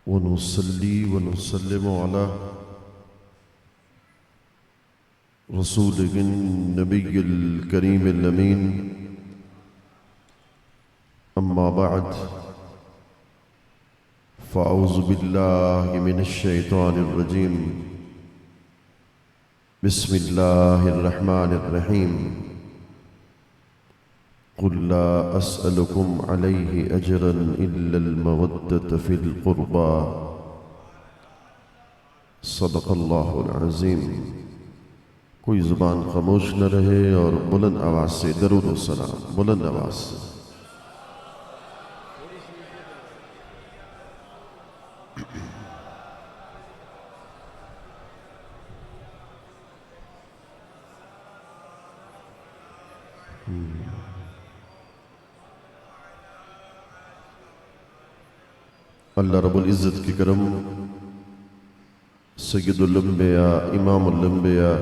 ونصلي ونسلم على رسوله النبي الكريم الأمين. أما بعد، فأعوذ بالله من الشيطان الرجيم. بسم الله الرحمن الرحيم. قل لا أسألكم عليه أجرا إلا المودة في القربى. صدق الله العظيم. کوئی زبان خاموش نہ رہے اور بلند آواز سے درود و سلام، بلند آواز سے. اللہ رب العزت کی کرم، سید الانبیاء، امام الانبیاء،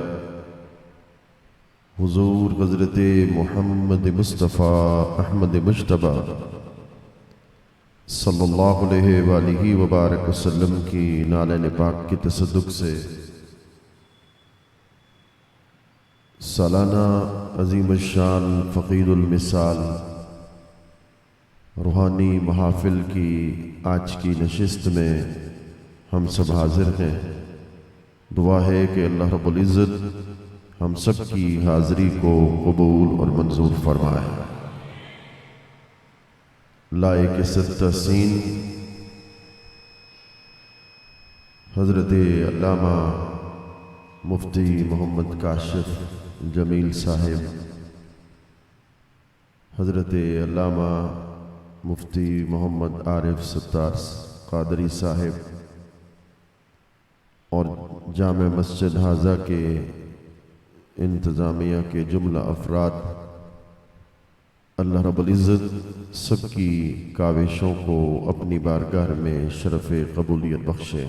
حضور حضرت محمد مصطفیٰ احمد مجتبی صلی اللہ علیہ وآلہ وبارک وسلم کی نالین پاک کی تصدق سے سالانہ عظیم الشان فقید المثال روحانی محافل کی آج کی نشست میں ہم سب حاضر ہیں. دعا ہے کہ اللہ رب العزت ہم سب کی حاضری کو قبول اور منظور فرمائے. لائق ستہ سین حضرت علامہ مفتی محمد کاشف جمیل صاحب، حضرت علامہ مفتی محمد عارف ستار قادری صاحب اور جامع مسجد حاضہ کے انتظامیہ کے جملہ افراد، اللہ رب العزت سب کی کاوشوں کو اپنی بارگاہ میں شرف قبولیت بخشے.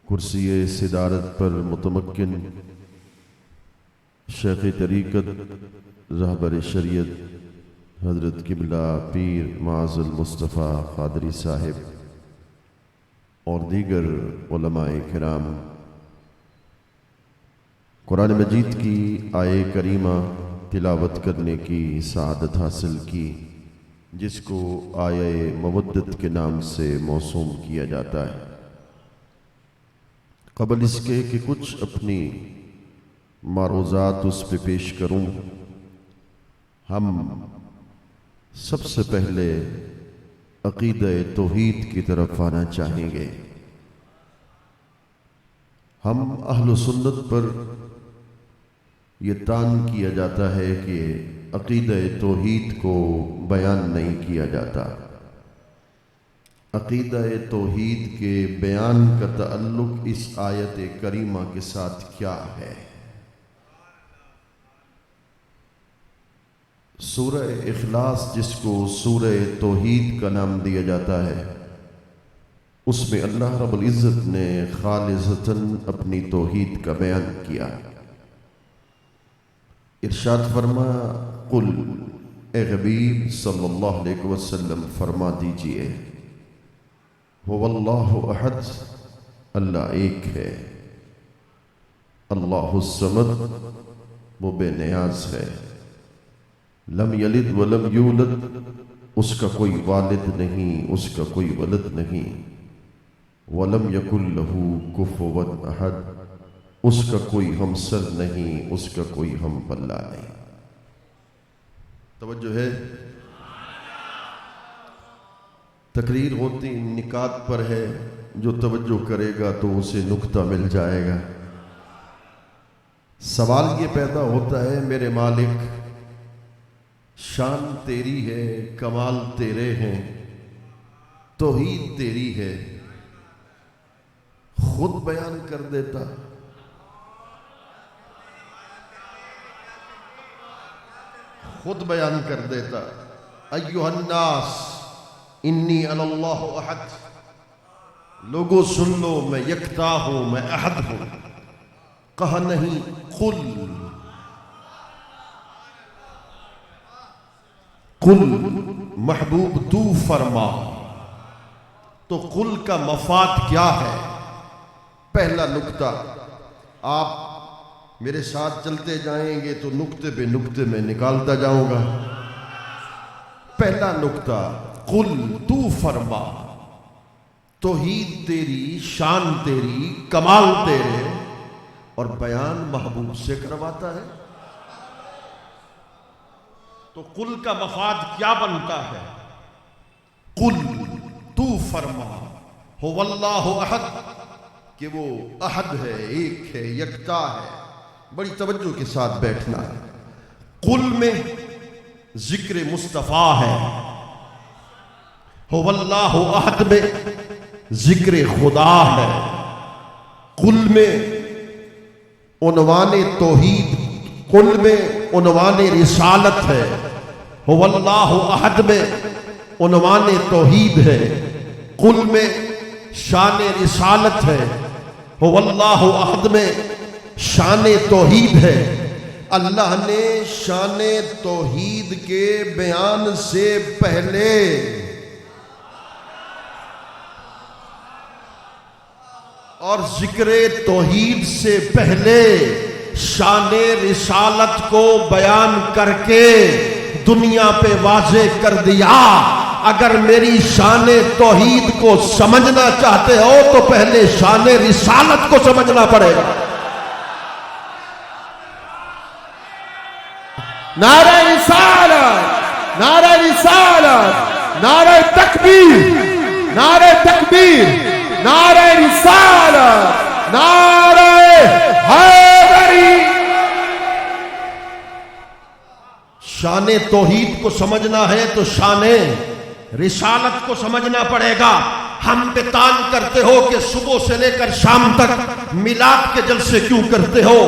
کرسی صدارت پر متمکن شیخ طریقت رہبر شریعت حضرت قبلہ پیر معاذ المصطفیٰ قادری صاحب اور دیگر علماء کرام، قرآن مجید کی آیے کریمہ تلاوت کرنے کی سعادت حاصل کی، جس کو آیے مودت کے نام سے موسوم کیا جاتا ہے. قبل اس کے کہ کچھ اپنی معروضات اس پہ پیش کروں، ہم سب سے پہلے عقیدہ توحید کی طرف آنا چاہیں گے. ہم اہل سنت پر یہ تان کیا جاتا ہے کہ عقیدہ توحید کو بیان نہیں کیا جاتا. عقیدہ توحید کے بیان کا تعلق اس آیت کریمہ کے ساتھ کیا ہے؟ سورہ اخلاص، جس کو سورہ توحید کا نام دیا جاتا ہے، اس میں اللہ رب العزت نے خالصتاً اپنی توحید کا بیان کیا. ارشاد فرمایا، قل، اے حبیب صلی اللہ علیہ وسلم فرما دیجئے، هو اللہ احد، اللہ ایک ہے، اللہ الصمد، وہ بے نیاز ہے، لم یلد ولم یولد، اس کا کوئی والد نہیں، اس کا کوئی ولد نہیں، ولم یکن لہ کفوا احد، اس کا کوئی ہمسر نہیں، اس کا کوئی ہم پلہ نہیں. توجہ ہے؟ تقریر ہوتی نکات پر ہے، جو توجہ کرے گا تو اسے نکتہ مل جائے گا. سوال یہ پیدا ہوتا ہے، میرے مالک، شان تیری ہے، کمال تیرے ہیں، توحید تیری ہے، خود بیان کر دیتا. خود بیان کر دیتا، ایھا الناس انی انا اللہ احد، لوگوں سن لو میں یکتا ہوں، میں احد ہوں. کہا نہیں، قل، قل محبوب تو فرما، تو قل کا مفاد کیا ہے؟ پہلا نکتہ، آپ میرے ساتھ چلتے جائیں گے تو نکتے پہ نکتے میں نکالتا جاؤں گا۔ پہلا نکتہ، قل تو فرما، توحید تیری، شان تیری، کمال تیرے، اور بیان محبوب سے کرواتا ہے۔ تو قل کا مفاد کیا بنتا ہے؟ قل تو فرما، هو اللہ احد، کہ وہ احد ہے، ایک ہے، یکتا ہے۔ بڑی توجہ کے ساتھ بیٹھنا ہے۔ قل میں ذکر مصطفیٰ ہے، هو اللہ احد میں ذکر خدا ہے۔ قل میں عنوان توحید، قل میں عنوان رسالت ہے، هو اللہ احد میں عنوان توحید ہے۔ قل میں شان رسالت ہے، هو اللہ احد میں شان توحید ہے۔ اللہ نے شان توحید کے بیان سے پہلے اور ذکر توحید سے پہلے شان رسالت کو بیان کر کے دنیا پہ واضح کر دیا۔ اگر میری شان توحید کو سمجھنا چاہتے ہو تو پہلے شان رسالت کو سمجھنا پڑے گا۔ نعرہ رسالت، نعرہ رسالت، نعرہ تکبیر، نعرہ تکبیر، نعرہ رسالت، نعرہ حیدری۔ شان توحید کو سمجھنا ہے تو شان رسالت کو سمجھنا پڑے گا۔ ہم پہ تان کرتے ہو کہ صبح سے لے کر شام تک میلاد کے جلسے کیوں کرتے ہو،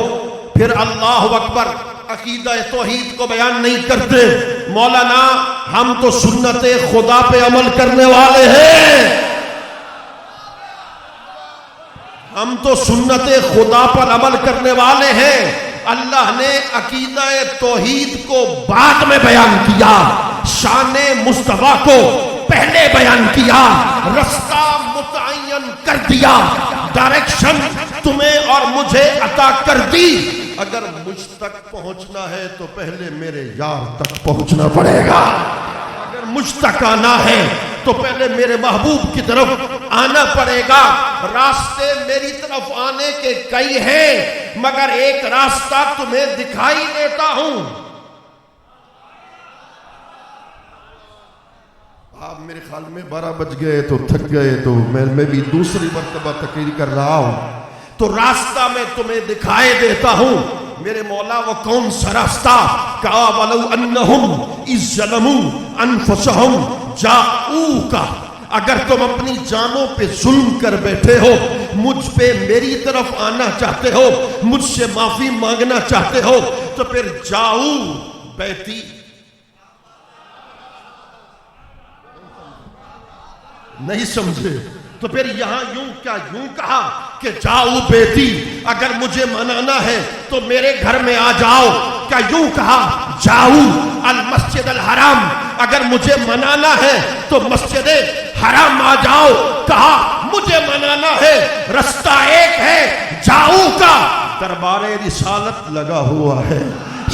پھر اللہ اکبر عقیدہ توحید کو بیان نہیں کرتے۔ مولانا ہم تو سنت خدا پہ عمل کرنے والے ہیں، ہم تو سنت خدا پر عمل کرنے والے ہیں۔ اللہ نے عقیدہ توحید کو بعد میں بیان کیا، شان مصطفیٰ کو پہلے بیان کیا، رستہ متعین کر دیا، ڈائریکشن تمہیں اور مجھے عطا کر دی۔ اگر مجھ تک پہنچنا ہے تو پہلے میرے یار تک پہنچنا پڑے گا۔ اگر مجھ تک آنا ہے تو پہلے میرے محبوب کی طرف آنا پڑے گا۔ راستے میری طرف آنے کے کئی ہیں، مگر ایک راستہ تمہیں دکھائی دیتا ہوں۔ آپ میرے خیال میں 12 بج گئے تو تھک گئے، تو میں بھی دوسری مرتبہ تقریر کر رہا ہوں، تو راستہ میں تمہیں دکھائے دیتا ہوں۔ میرے مولا وہ کون سا راستہ؟ کہا وَلَوْ أَنَّهُمْ إِذْ ظَلَمُوا أَنفُسَهُمْ جَاءُوكَ، اگر تم اپنی جانوں پہ ظلم کر بیٹھے ہو، مجھ پہ میری طرف آنا چاہتے ہو، مجھ سے معافی مانگنا چاہتے ہو، تو پھر جاؤ بیتی، نہیں سمجھے؟ تو پھر یہاں یوں کیا یوں کہا کہ جاؤ بیٹی، اگر مجھے منانا ہے تو میرے گھر میں آ جاؤ؟ کیا یوں کہا جاؤ المسجد الحرام، اگر مجھے منانا ہے تو مسجد حرام آ جاؤ؟ کہا مجھے منانا ہے رستہ ایک ہے، جاؤ کا دربار رسالت لگا ہوا ہے،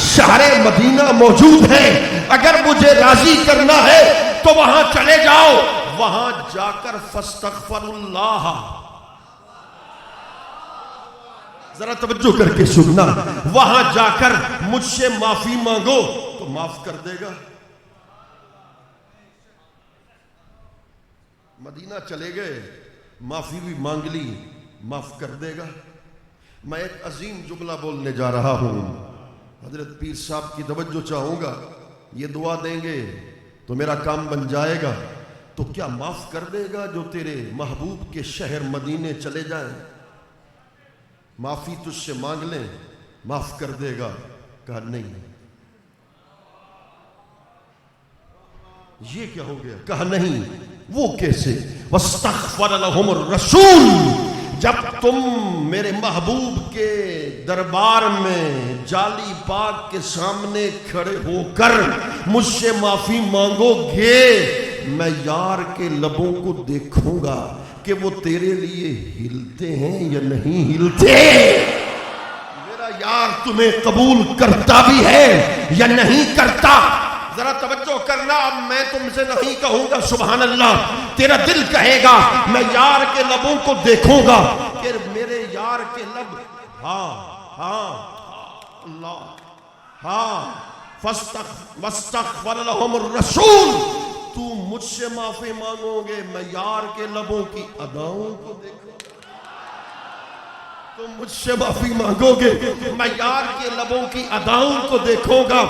شہر مدینہ موجود ہے، اگر مجھے راضی کرنا ہے تو وہاں چلے جاؤ، وہاں جا کر فاستغفر اللہ، ذرا توجہ کر کے سننا، وہاں جا کر مجھ سے معافی مانگو تو معاف کر دے گا۔ مدینہ چلے گئے، معافی بھی مانگ لی، معاف کر دے گا۔ میں ایک عظیم جملہ بولنے جا رہا ہوں، حضرت پیر صاحب کی توجہ چاہوں گا، یہ دعا دیں گے تو میرا کام بن جائے گا۔ تو کیا معاف کر دے گا جو تیرے محبوب کے شہر مدینے چلے جائیں؟ معافی تجھ سے مانگ لیں، معاف کر دے گا؟ کہا نہیں۔ یہ کیا ہو گیا؟ کہا نہیں۔ وہ کیسے؟ وَاسْتَغْفَرَ لَهُمُ الرَّسُولُ، جب تم میرے محبوب کے دربار میں جالی پاک کے سامنے کھڑے ہو کر مجھ سے معافی مانگو گے، میں یار کے لبوں کو دیکھوں گا کہ وہ تیرے لیے ہلتے ہیں یا نہیں ہلتے، میرا یار تمہیں قبول کرتا بھی ہے یا نہیں کرتا۔ ذرا توجہ کرنا، اب میں تم سے نہیں کہوں گا سبحان اللہ، تیرا دل کہے گا میں یار کے لبوں کو دیکھوں گا کہ میرے یار کے لب ہاں ہاں اللہ ہاں واستغفر لهم الرسول، تو مجھ سے معافی مانگو گے میں یار کے لبوں کی اداؤں کو دیکھوں گا، تم مجھ سے معافی مانگو گے میں یار کے لبوں کی اداؤں کو دیکھوں گا۔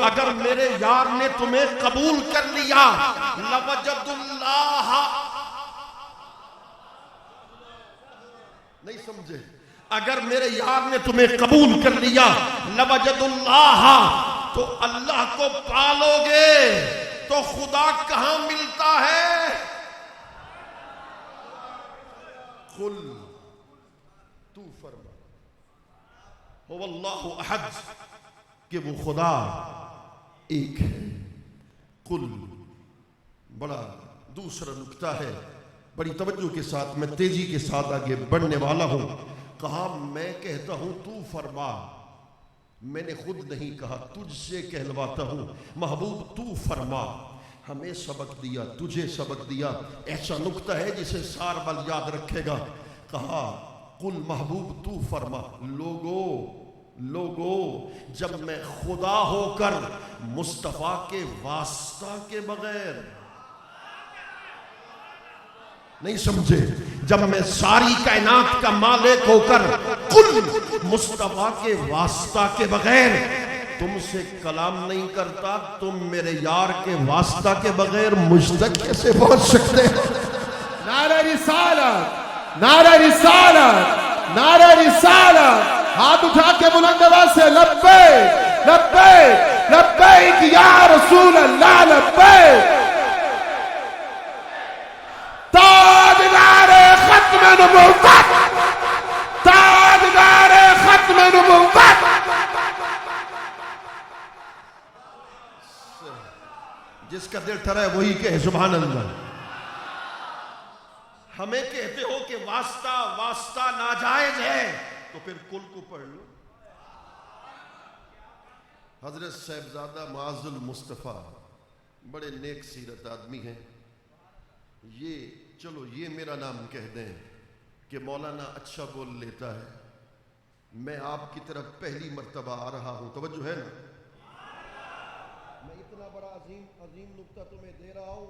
اگر میرے یار نے تمہیں قبول کر لیا لوجد اللہ، نہیں سمجھے، اگر میرے یار نے تمہیں قبول کر لیا لوجد اللہ، تو اللہ کو پالو گے۔ تو خدا کہاں ملتا ہے؟ قل، تو فرما، هو اللہ احد، کہ وہ خدا ایک ہے۔ قل، بڑا دوسرا نکتہ ہے، بڑی توجہ کے ساتھ میں تیزی کے ساتھ آگے بڑھنے والا ہوں۔ کہا میں کہتا ہوں تو فرما، میں نے خود نہیں کہا، تجھ سے کہلواتا ہوں محبوب تو فرما۔ ہمیں سبق دیا، تجھے سبق دیا، ایسا نکتہ ہے جسے سار بل یاد رکھے گا۔ کہا قل محبوب تو فرما، لوگو جب میں خدا ہو کر مصطفیٰ کے واسطہ کے بغیر، نہیں سمجھے، جب میں ساری کائنات کا مالک ہو کر کل مصطفیٰ کے واسطہ کے بغیر تم سے کلام نہیں کرتا، تم میرے یار کے واسطہ کے بغیر مجھ تک کیسے پہنچ سکتے ہیں؟ نعرہ رسالت، نعرہ رسالت، نعرہ رسالت، ہاتھ اٹھا کے بلند آواز سے لبیک لبیک لبیک یا رسول اللہ لبیک۔ تاجدار ختم نبوت، تاجدار ختم نبوت، جس کا دل ٹھرا ہے وہی کہے سبحان اللہ۔ ہمیں کہتے ہو کہ واسطہ ناجائز ہے، تو پھر کل کو پڑھ لو۔ حضرت صاحبزادہ معاذ المصطفیٰ بڑے نیک سیرت آدمی ہیں، یہ چلو یہ میرا نام کہہ دیں کہ مولانا اچھا بول لیتا ہے، میں آپ کی طرف پہلی مرتبہ آ رہا ہوں، توجہ ہے نا، میں اتنا بڑا عظیم نکتہ تمہیں دے رہا ہوں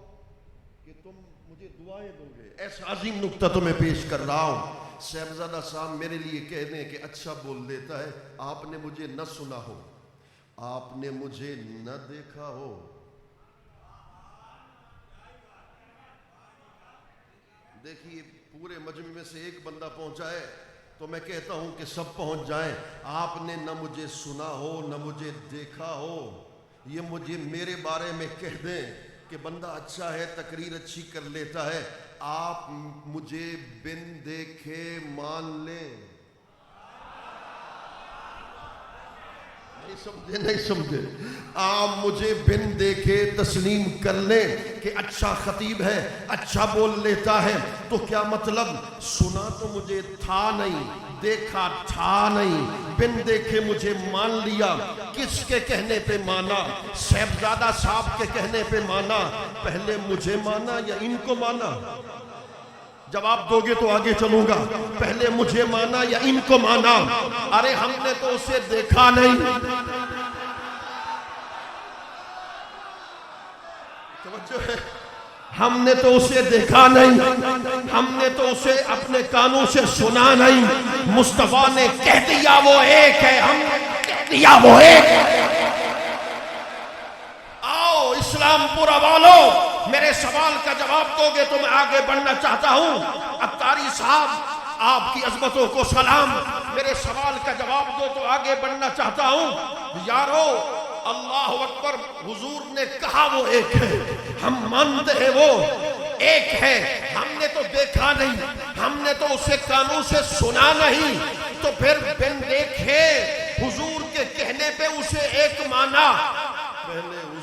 کہ تم مجھے دعائیں دو گے، ایسا عظیم نکتہ تمہیں پیش کر رہا ہوں۔ صاحبزادہ صاحب میرے لیے کہہ دیں کہ اچھا بول لیتا ہے، آپ نے مجھے نہ سنا ہو، آپ نے مجھے نہ دیکھا ہو، دیکھیے پورے مجمع میں سے ایک بندہ پہنچا ہے تو میں کہتا ہوں کہ سب پہنچ جائیں۔ آپ نے نہ مجھے سنا ہو نہ مجھے دیکھا ہو، یہ مجھے میرے بارے میں کہہ دیں کہ بندہ اچھا ہے، تقریر اچھی کر لیتا ہے، آپ مجھے بن دیکھے مان لیں۔ نہیں سمجھے، آپ مجھے بن دیکھے تسلیم کر لیں کہ اچھا خطیب ہے، اچھا بول لیتا ہے، تو کیا مطلب؟ سنا تو مجھے تھا نہیں، دیکھا تھا نہیں، بن دیکھے مجھے مان لیا۔ کس کے کہنے پہ مانا؟ صاحبزادہ صاحب کے کہنے پہ مانا؟ پہلے مجھے مانا یا ان کو مانا؟ جواب دو گے تو آگے چلوں گا۔ پہلے مجھے مانا یا ان کو مانا؟ ارے ہم نے تو اسے دیکھا نہیں، توجہ ہے، ہم نے تو اسے دیکھا نہیں، ہم نے تو اسے اپنے کانوں سے سنا نہیں۔ مصطفیٰ نے کہہ دیا وہ ایک ہے، ہم نے کہہ دیا وہ ایک ہے۔ آؤ اسلام پورا والو، میرے سوال کا جواب دو گے تو میں آگے بڑھنا چاہتا ہوں۔ عطاری صاحب آپ کی عظمتوں کو سلام، میرے سوال کا جواب دو تو آگے بڑھنا چاہتا ہوں۔ یارو اللہ اکبر، حضور نے کہا وہ ایک ہے، ہم مانتے ہیں وہ ایک ہے، ہم نے تو دیکھا نہیں، ہم نے تو اسے کانوں سے سنا نہیں، تو پھر بن دیکھے حضور کے کہنے پہ اسے ایک مانا۔ پہلے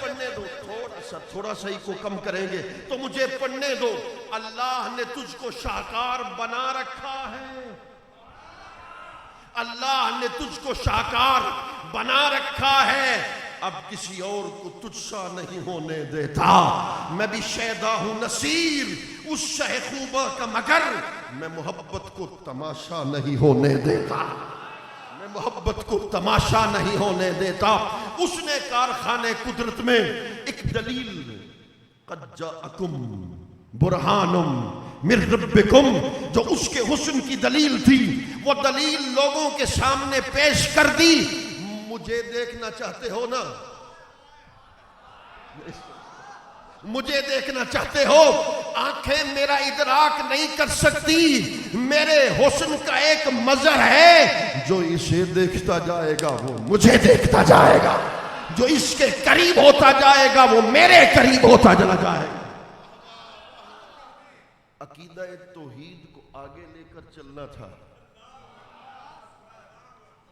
پڑھنے دو، تھوڑا سا ہی کو کم کریں گے تو مجھے پڑھنے دو۔ اللہ نے تجھ کو شاہکار بنا رکھا ہے، اللہ نے تجھ کو شاہکار بنا رکھا ہے، اب کسی اور کو تجھ سا نہیں ہونے دیتا۔ میں بھی شیدا ہوں نصیر اس شہ خوبہ کا، مگر میں محبت کو تماشا نہیں ہونے دیتا، میں محبت کو تماشا نہیں ہونے دیتا۔ اس نے کارخانے قدرت میں ایک دلیل، قد جاءکم برہان من ربکم، جو اس کے حسن کی دلیل تھی، وہ دلیل لوگوں کے سامنے پیش کر دی۔ مجھے دیکھنا چاہتے ہو نا، مجھے دیکھنا چاہتے ہو، آنکھیں میرا ادراک نہیں کر سکتی، میرے حسن کا ایک مظہر ہے، جو اسے دیکھتا جائے گا وہ مجھے دیکھتا جائے گا، جو اس کے قریب ہوتا جائے گا وہ میرے قریب ہوتا چلا جائے گا۔ عقیدہ توحید کو آگے لے کر چلنا تھا۔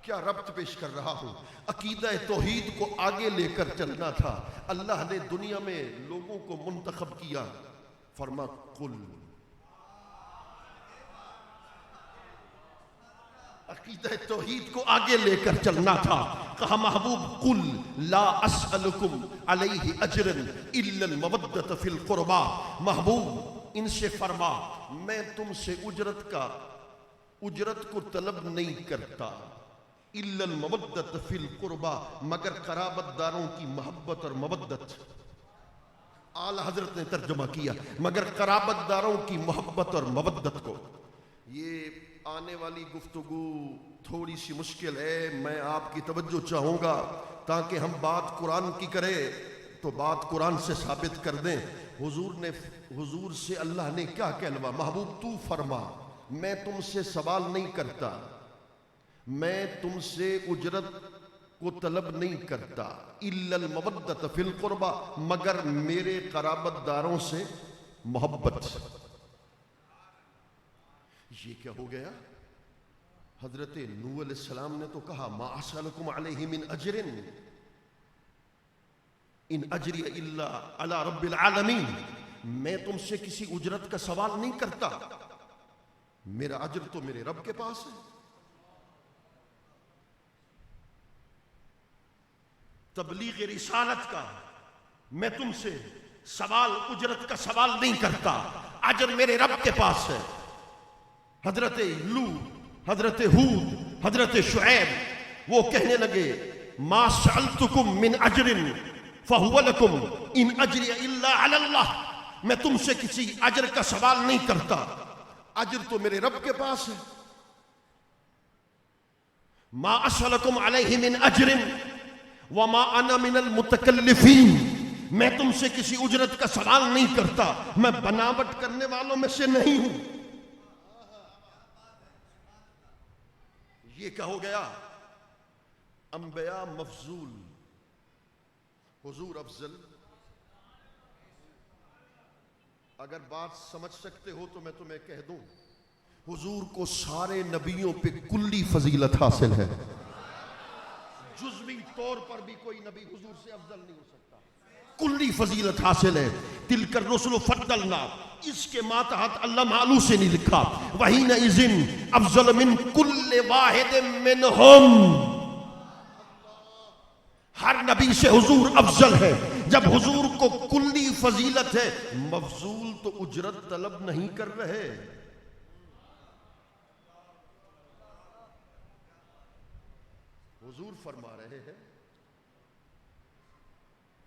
کیا ربط پیش کر رہا ہوں؟ عقیدہ توحید کو آگے لے کر چلنا تھا۔ اللہ نے دنیا میں لوگوں کو منتخب کیا، فرما قل، عقیدہ توحید کو آگے لے کر چلنا تھا۔ کہا محبوب قل لا اسألکم علیہ اجرا الا المودۃ فی القربى، محبوب ان سے فرما میں تم سے اجرت کو طلب نہیں کرتا، الا المودۃ فی القربى، مگر قرابت داروں کی محبت اور مودت۔ اعلی حضرت نے ترجمہ کیا مگر قرابت داروں کی محبت اور مودت کو۔ یہ آنے والی گفتگو تھوڑی سی مشکل ہے، میں آپ کی توجہ چاہوں گا تاکہ ہم بات قرآن کی کریں تو بات قرآن سے ثابت کر دیں۔ حضور سے اللہ نے کیا کہلوا، محبوب تو فرما میں تم سے سوال نہیں کرتا، میں تم سے اجرت کو طلب نہیں کرتا، الا المودۃ فی القربى، مگر میرے قرابت داروں سے محبت۔ یہ کیا ہو گیا؟ حضرت نوح علیہ السلام نے تو کہا ما اسألکم علیہ من اجر ان اجری الا علی رب العالمین، میں تم سے کسی اجرت کا سوال نہیں کرتا، میرا اجر تو میرے رب کے پاس ہے۔ تبلیغ رسالت کا میں تم سے اجرت کا سوال نہیں کرتا، اجر میرے رب کے پاس ہے۔ حضرت لوط، حضرت ہود، حضرت شعیب وہ کہنے لگے ما سألتکم من اجر فہو لکم ان اجری الا علی اللہ، میں تم سے کسی اجر کا سوال نہیں کرتا، اجر تو میرے رب کے پاس ہے۔ ما اسألکم علیہ من اجر وما انا من المتکلفین، میں تم سے کسی اجرت کا سوال نہیں کرتا، میں بناوٹ کرنے والوں میں سے نہیں ہوں۔ یہ کیا ہو گیا؟ انبیاء مفضول، حضور افضل۔ اگر بات سمجھ سکتے ہو تو میں تمہیں کہہ دوں، حضور کو سارے نبیوں پہ کلی فضیلت حاصل ہے، جزوی طور پر بھی کوئی نبی حضور سے افضل نہیں ہو سکتا، کلی فضیلت حاصل ہے۔ تلک الرسل فضلنا، اس کے ماتحت علامہ آلوسی نے لکھا وحینئذ افضل من کل واحد منہم، ہر نبی سے حضور افضل ہے۔ جب حضور کو کلی فضیلت ہے، مفضول تو اجرت طلب نہیں کر رہے۔ حضور فرما رہے ہیں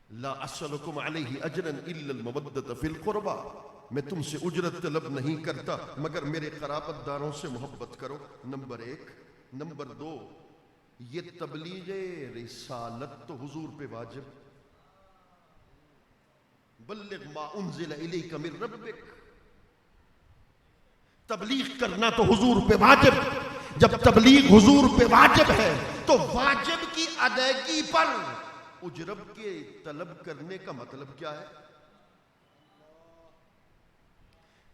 لا اسألکم علیہ اجرا الا المودۃ فی القربى، میں تم سے اجرت طلب نہیں کرتا مگر میرے قرابت داروں سے محبت کرو۔ نمبر 1۔ نمبر 2، یہ تبلیغ رسالت تو حضور پہ واجب، بلغ ما انزل الیک من ربک، تبلیغ کرنا تو حضور پہ واجب۔ جب تبلیغ حضور پہ واجب ہے تو واجب کی ادائیگی پر اجرت کے طلب کرنے کا مطلب کیا ہے؟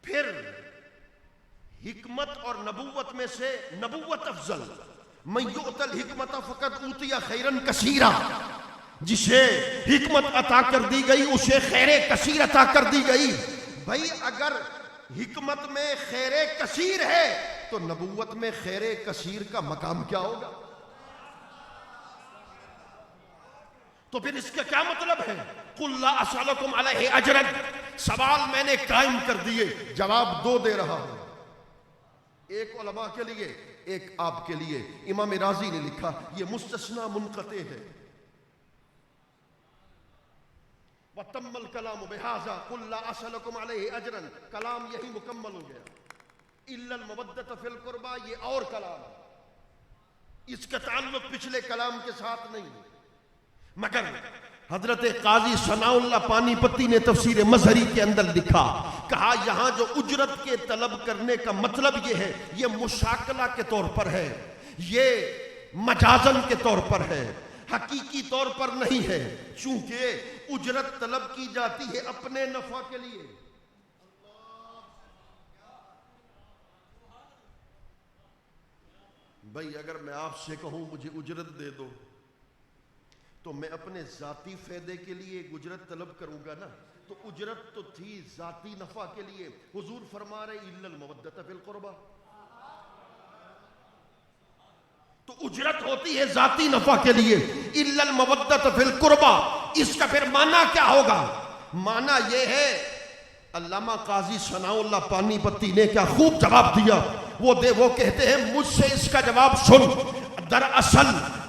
پھر حکمت اور نبوت میں سے نبوت افضل، من یؤت الحکمت فقد اوتی خیرا کثیرا، جسے حکمت عطا کر دی گئی اسے خیر کثیر عطا کر دی گئی. بھائی اگر حکمت میں خیر کثیر ہے تو نبوت میں خیر کثیر کا مقام کیا ہوگا؟ تو پھر اس کا کیا مطلب ہے؟ قُلْ لَا أَسْأَلُكُمْ عَلَيْهِ أَجْرًا. سوال میں نے قائم کر دیے، جواب دو دے رہا ہوں، ایک علماء کے لیے ایک آپ کے لیے. امام رازی نے لکھا یہ مستثنی منقطع ہے. وَتَمَّ الْكَلَامُ بِهَذَا قُلْ لَا أَسْأَلُكُمْ عَلَيْهِ أَجْرًا. کلام یہی مکمل ہو گیا. إِلَّا الْمَوَدَّةَ فِي الْقُرْبَى یہ اور کلام ہے، اس کا تعلق پچھلے کلام کے ساتھ نہیں. مگر حضرت قاضی ثناء اللہ پانی پتی نے تفسیر مظہری کے اندر لکھا، کہا یہاں جو اجرت کے طلب کرنے کا مطلب یہ ہے، یہ مشاکلہ کے طور پر ہے، یہ مجازن کے طور پر ہے، حقیقی طور پر نہیں ہے. چونکہ اجرت طلب کی جاتی ہے اپنے نفع کے لیے. بھائی اگر میں آپ سے کہوں مجھے اجرت دے دو تو میں اپنے ذاتی فائدے کے لیے اجرت طلب کروں گا نا. تو اجرت تو تھی ذاتی نفع کے لیے. حضور فرما رہے الا المودۃ فی القربى، تو اجرت ہوتی ہے ذاتی نفع کے لیے. الا المودۃ فی القربى، اس کا پھر معنی کیا ہوگا؟ معنی یہ ہے، علامہ قاضی ثناء اللہ پانی پتی نے کیا خوب جواب دیا. وہ کہتے ہیں مجھ سے اس کا جواب سن. دراصل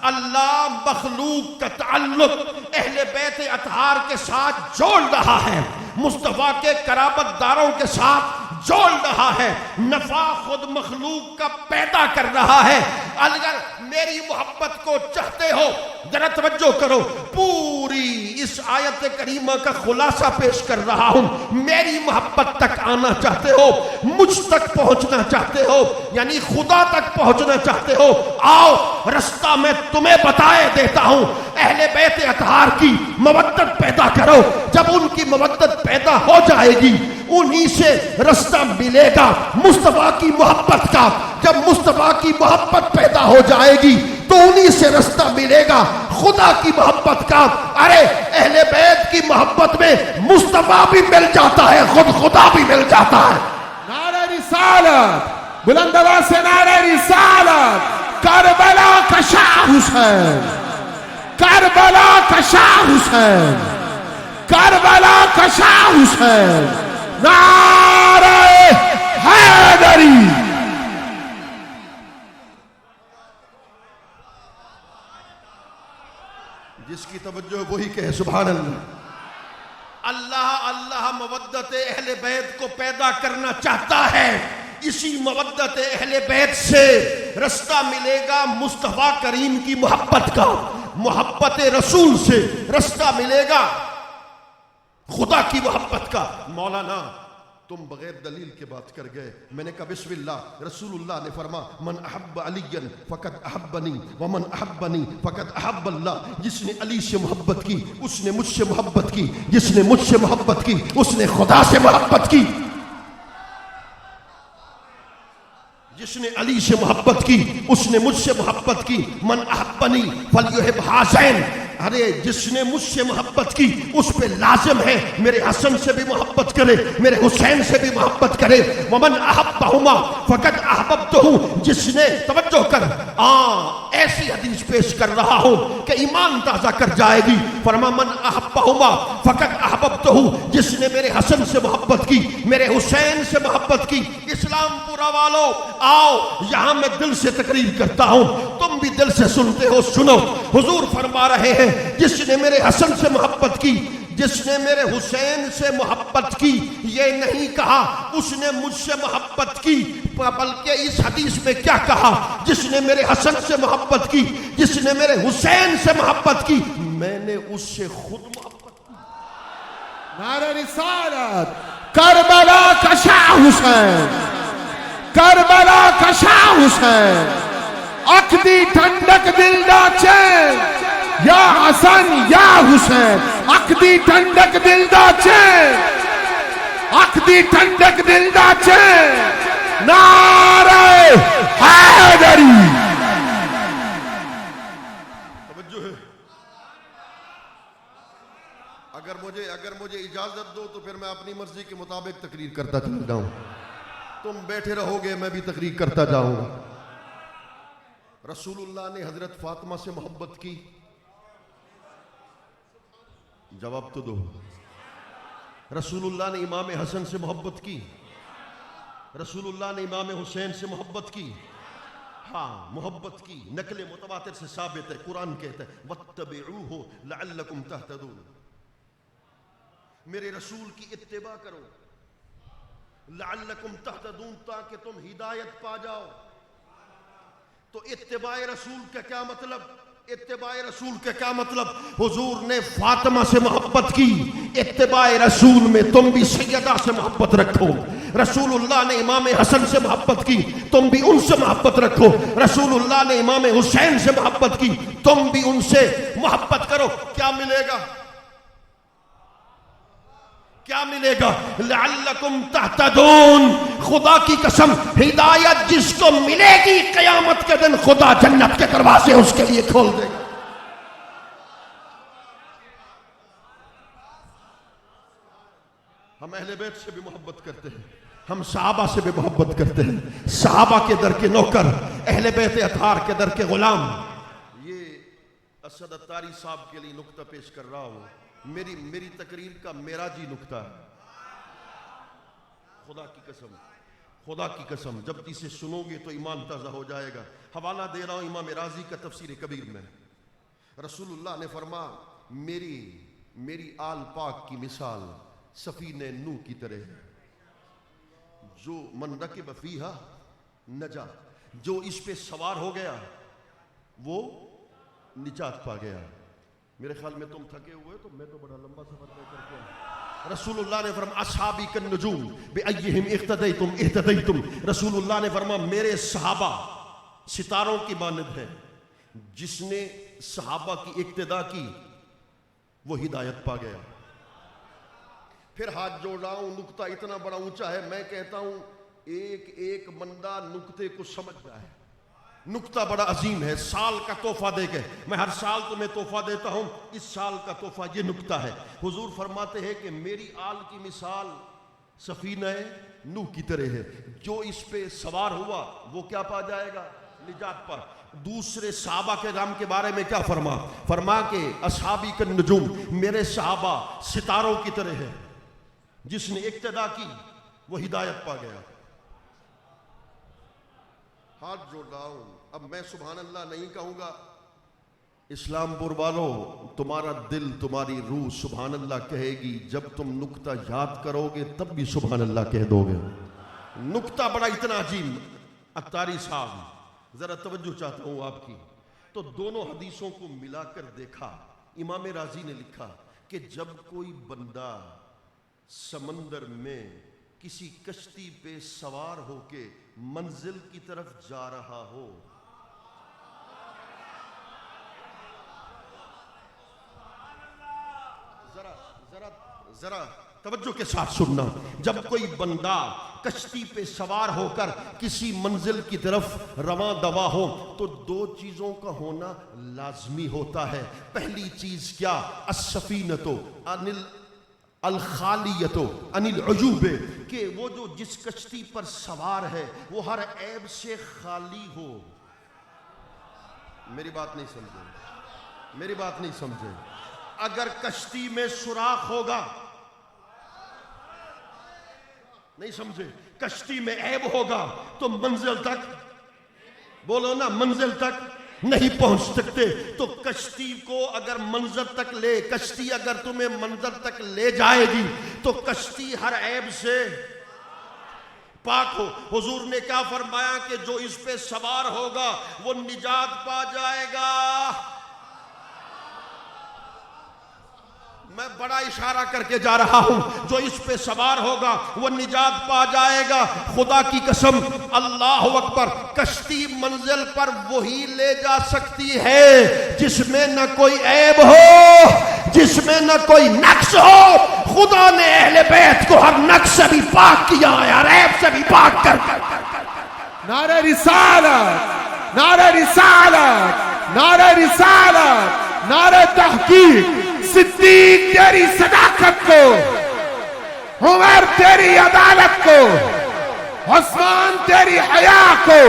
اللہ مخلوق کا تعلق اہل بیت اطہار کے ساتھ جوڑ رہا ہے، مصطفیٰ کے قرابت داروں کے ساتھ جوڑ رہا ہے، نفع خود مخلوق کا پیدا کر رہا ہے. اگر میری محبت کو چاہتے ہو، ذرا توجہ کرو، پوری اس آیت کریمہ کا خلاصہ پیش کر رہا ہوں. میری محبت تک آنا چاہتے ہو، مجھ تک پہنچنا چاہتے ہو، یعنی خدا تک پہنچنا چاہتے ہو، آؤ رستہ میں تمہیں بتائے دیتا ہوں. اہل بیت اطہار کی مودت پیدا کرو. جب ان کی مودت پیدا ہو جائے گی انہی سے رستہ ملے گا مصطفیٰ کی محبت کا. جب مصطفیٰ کی محبت پیدا ہو جائے گی تو انہی سے رستہ ملے گا خدا کی محبت کا. ارے اہل بیت کی محبت میں مصطفیٰ بھی مل جاتا ہے، خود خدا بھی مل جاتا ہے. نعرہ رسالت، بلند آواز سے نعرہ رسالت. کربلا کا شاہ حسین، کربلا کا شاہ حسین، کربلا کا شاہ حسین. نعرہ حیدری. جس کی توجہ وہی کہے سبحان اللہ. اللہ اللہ مودت اہل بیت کو پیدا کرنا چاہتا ہے. اسی مودت اہل بیت سے رستہ ملے گا مصطفیٰ کریم کی محبت کا. محبت رسول سے رستہ ملے گا خدا کی محبت کا. مولانا تم بغیر دلیل کے بات کر گئے. میں نے کہا بسم اللہ. رسول اللہ نے فرما من احب علی فقد احبنی ومن احبنی فقد احب اللہ. جس نے علی سے محبت کی اس نے مجھ سے محبت کی، جس نے مجھ سے محبت کی اس نے خدا سے محبت کی. جس نے علی سے محبت کی اس نے مجھ سے محبت کی. من احبنی فلیحب حسین. ارے جس نے مجھ سے محبت کی اس پہ لازم ہے میرے حسن سے بھی محبت کرے، میرے حسین سے بھی محبت کرے. ومن احبہما فقد احببتہ. جس نے توجہ کر ایسی حدیث پیش کر رہا ہوں کہ ایمان تازہ کر جائے گی. فرما من احبہما فقد احببتہ. جس نے میرے حسن سے محبت کی، میرے حسین سے محبت کی. اسلام پورا والو آؤ یہاں میں دل سے تقریر کرتا ہوں، تم بھی دل سے سنتے ہو. سنو حضور فرما رہے ہیں جس نے میرے حسن سے محبت کی، جس نے میرے حسین سے محبت کی. یہ نہیں کہا اس نے مجھ سے محبت کی، بلکہ اس حدیث میں کیا کہا؟ جس نے میرے حسن سے محبت کی، جس نے میرے حسین سے محبت کی، میں نے اس سے خود محبت کی. نعرہ رسالت. کربلا کا شاہ حسین، کربلا کا شاہ حسین. عقدی ٹھنڈک دل دا چین یا حسن یا حسین. عقدی ٹھنڈک دل دا چین، عقدی ٹھنڈک دل دا چین. نعرہ حیدری. توجہ ہے. اجازت دو تو پھر میں اپنی مرضی کے مطابق تقریر کرتا چلا جاؤں. تم بیٹھے رہو گے میں بھی تقریر کرتا جاؤں گا. رسول اللہ نے حضرت فاطمہ سے محبت کی. جواب تو دو. رسول اللہ نے امام حسن سے محبت کی. رسول اللہ نے امام حسین سے محبت کی. ہاں محبت کی. نقل متواتر سے ثابت ہے. قرآن کہتا ہے وَاتَّبِعُوهُ لَعَلَّكُمْ تَهْتَدُونَ. میرے رسول کی اتباع کرو. لَعَلَّكُمْ تَهْتَدُونَ تاکہ تم ہدایت پا جاؤ. تو اتباع رسول کا کیا مطلب؟ اتباع رسول کا کیا مطلب؟ حضور نے فاطمہ سے محبت کی. اتباع رسول میں تم بھی سیدہ سے محبت رکھو. رسول اللہ نے امام حسن سے محبت کی, تم بھی ان سے محبت رکھو. رسول اللہ نے امام حسین سے محبت کی, تم بھی ان سے محبت کرو. کیا ملے گا؟ کیا ملے گا؟ لعلکم تہتدون. خدا کی قسم ہدایت جس کو ملے گی قیامت کے دن خدا جنت کے دروازے اس کے لیے کھول دے گا. ہم اہل بیت سے بھی محبت کرتے ہیں, ہم صحابہ سے بھی محبت کرتے ہیں. صحابہ کے در کے نوکر, اہل بیت اطہار کے در کے غلام. یہ اسد اتاری صاحب کے لیے نکتہ پیش کر رہا ہوں. میری تقریر کا معراجی نکتہ ہے. خدا کی قسم, خدا کی قسم جب اسے سنو گے تو ایمان تازہ ہو جائے گا. حوالہ دے رہا ہوں امام رازی کا تفسیر کبیر میں. رسول اللہ نے فرمایا میری آل پاک کی مثال سفینہ نوح کی طرح ہے. جو من رکب فیہا نجا, جو اس پہ سوار ہو گیا وہ نجات پا گیا. میرے خیال میں تم تھکے ہوئے تو میں تو بڑا لمبا سفر طے کر کے. رسول اللہ نے فرمایا اصحابی کالنجوم بأیہم اقتدیتم اہتدیتم. رسول اللہ نے فرمایا میرے صحابہ ستاروں کی مانند ہیں, جس نے صحابہ کی اقتدا کی وہ ہدایت پا گیا. پھر ہاتھ جوڑ رہا ہوں, نقطہ اتنا بڑا اونچا ہے, میں کہتا ہوں ایک بندہ نقطے کو سمجھ جائے. نقطہ بڑا عظیم ہے. سال کا تحفہ دے کے, میں ہر سال تمہیں تحفہ دیتا ہوں, اس سال کا تحفہ یہ نقطہ ہے. حضور فرماتے ہیں کہ میری آل کی مثال سفینہ نوح کی طرح ہے. جو اس پہ سوار ہوا وہ کیا پا جائے گا؟ نجات پر. دوسرے صحابہ کے نام کے بارے میں کیا فرما کہ اصحابی کالنجوم, میرے صحابہ ستاروں کی طرح ہے, جس نے اقتدا کی وہ ہدایت پا گیا. ہاتھ جوڑ رہا ہوں. اب میں سبحان اللہ نہیں کہوں گا. اسلام پور والوں, تمہارا دل تمہاری روح سبحان اللہ کہے گی. جب تم نکتہ یاد کرو گے تب بھی سبحان اللہ کہہ دو گے. نکتہ بڑا اتنا عظیم. اتاری صاحب ذرا توجہ چاہتا ہوں آپ کی. تو دونوں حدیثوں کو ملا کر دیکھا. امام رازی نے لکھا کہ جب کوئی بندہ سمندر میں کسی کشتی پہ سوار ہو کے منزل کی طرف جا رہا ہو, ذرا توجہ کے ساتھ سننا. جب کوئی بندہ کشتی پہ سوار ہو کر کسی منزل کی طرف رواں دوا ہو تو دو چیزوں کا ہونا لازمی ہوتا ہے. پہلی چیز کیا؟ السفینۃ الخالیۃ عن العیوب, کہ وہ جو جس کشتی پر سوار ہے وہ ہر عیب سے خالی ہو. میری بات نہیں سمجھے. اگر کشتی میں سوراخ ہوگا, نہیں سمجھے, کشتی میں عیب ہوگا تو منزل تک, بولو نا, منزل تک نہیں پہنچ سکتے. تو کشتی کو اگر منزل تک کشتی اگر تمہیں منزل تک لے جائے گی تو کشتی ہر عیب سے پاک ہو. حضور نے کیا فرمایا کہ جو اس پہ سوار ہوگا وہ نجات پا جائے گا. میں بڑا اشارہ کر کے جا رہا ہوں, جو اس پہ سوار ہوگا وہ نجات پا جائے گا. خدا کی قسم, اللہ اکبر, کشتی منزل پر وہی لے جا سکتی ہے جس میں نہ کوئی عیب ہو, جس میں نہ کوئی نقص ہو. خدا نے اہل بیت کو ہر نقص سے بھی پاک کیا ہے, ہر عیب سے بھی پاک کر. نعرہ رسالت, نعرہ رسالت, نعرہ رسالت, نعرہ تحقیق. صدیق تیری صداقت کو عمر تیری عدالت کو، عثمان تیری حیا کو،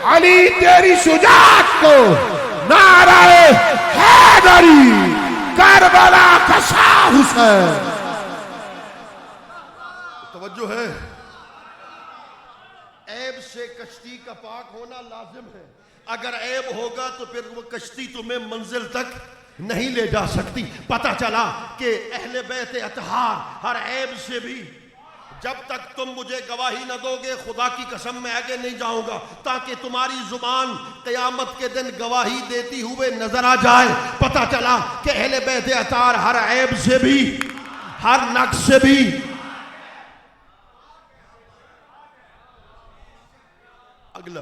علی تیری شجاعت کو، نعرہ حیدری، کربلا کا شاہ حسین۔ توجہ ہے، عیب سے کشتی کا پاک ہونا لازم ہے۔ اگر عیب ہوگا تو پھر وہ کشتی تمہیں منزل تک نہیں لے جا سکتی۔ پتہ چلا کہ اہل بیت اطہار ہر عیب سے بھی، جب تک تم مجھے گواہی نہ دو گے خدا کی قسم میں آگے نہیں جاؤں گا، تاکہ تمہاری زبان قیامت کے دن گواہی دیتی ہوئے نظر آ جائے۔ پتہ چلا کہ اہل بیت اطہار ہر عیب سے بھی، ہر نقص سے بھی، اگلا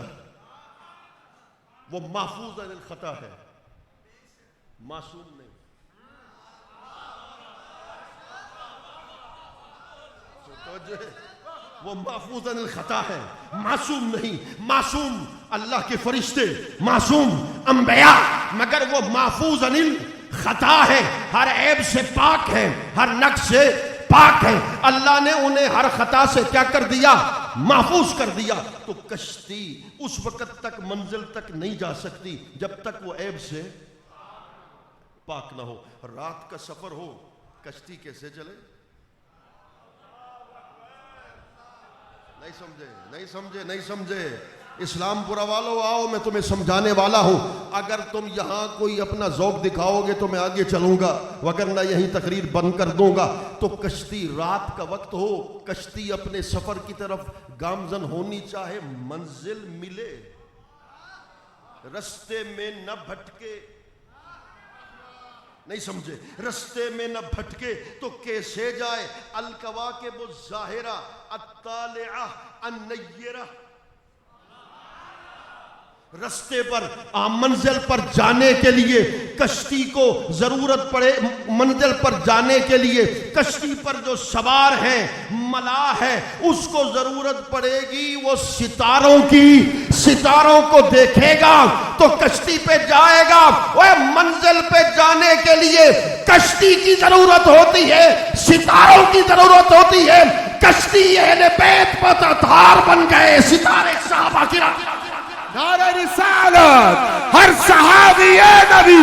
وہ محفوظ عن الخطا ہے، معصوم نہیں۔ وہ محفوظ عن الخطا ہے، معصوم نہیں۔ معصوم اللہ کے فرشتے، معصوم انبیاء، مگر وہ محفوظ عن الخطا ہے، ہر عیب سے پاک ہے، ہر نقص سے پاک ہے۔ اللہ نے انہیں ہر خطا سے کیا کر دیا؟ محفوظ کر دیا۔ تو کشتی اس وقت تک منزل تک نہیں جا سکتی جب تک وہ عیب سے پاک نہ ہو۔ رات کا سفر ہو، کشتی کیسے چلے؟ نہیں سمجھے، نہیں سمجھے، نہیں سمجھے۔ اسلام پورا والو آؤ، میں تمہیں سمجھانے والا ہوں۔ اگر تم یہاں کوئی اپنا ذوق دکھاؤ گے تو میں آگے چلوں گا، وگرنہ یہیں تقریر بند کر دوں گا۔ تو کشتی رات کا وقت ہو، کشتی اپنے سفر کی طرف گامزن ہونی چاہے، منزل ملے، رستے میں نہ بھٹکے۔ نہیں سمجھے، رستے میں نہ بھٹکے تو کیسے جائے؟ الکواکب الظاہرہ الطالعہ النیرہ، رستے پر منزل پر جانے کے لیے کشتی کو ضرورت پڑے، منزل پر جانے کے لیے کشتی پر جو سوار ہے، ملاح ہے، اس کو ضرورت پڑے گی وہ ستاروں کی۔ ستاروں کو دیکھے گا تو کشتی پہ جائے گا۔ وہ منزل پہ جانے کے لیے کشتی کی ضرورت ہوتی ہے، ستاروں کی ضرورت ہوتی ہے۔ کشتی اہل بیت پر اطہار بن گئے، ستارے صحابہ کرام۔ نعرہ رسالت، ہر صحابی اے نبی،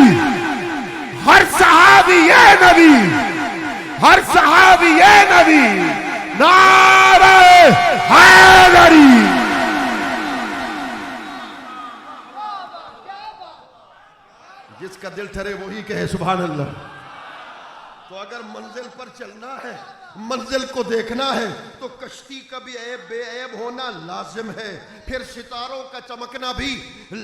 ہر صحابی اے نبی، ہر صحابی اے نبی، نعرہ حیدری۔ جس کا دل ٹھرے وہی کہے سبحان اللہ۔ تو اگر منزل پر چلنا ہے، منزل کو دیکھنا ہے تو کشتی کا بھی عیب بے عیب ہونا لازم ہے، پھر ستاروں کا چمکنا بھی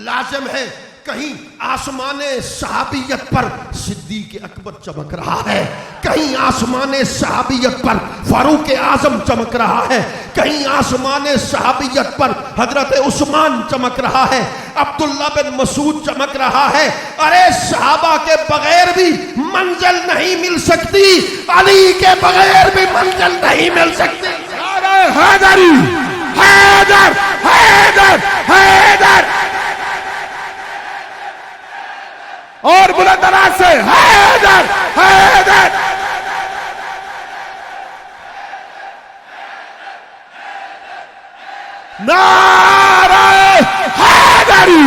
لازم ہے۔ کہیں آسمان صحابیت پر صدیق اکبر چمک رہا ہے، کہیں آسمان صحابیت پر فاروق اعظم چمک رہا ہے، کہیں آسمان صحابیت پر حضرت عثمان چمک رہا ہے، عبداللہ بن مسعود چمک رہا ہے۔ ارے صحابہ کے بغیر بھی منزل نہیں مل سکتی، علی کے بغیر بھی منزل نہیں مل سکتی۔ نعرہ حیدری، حیدر، حیدر، حیدر، اور بلند آواز سے حیدر، حیدر۔ نعرہ حیدری،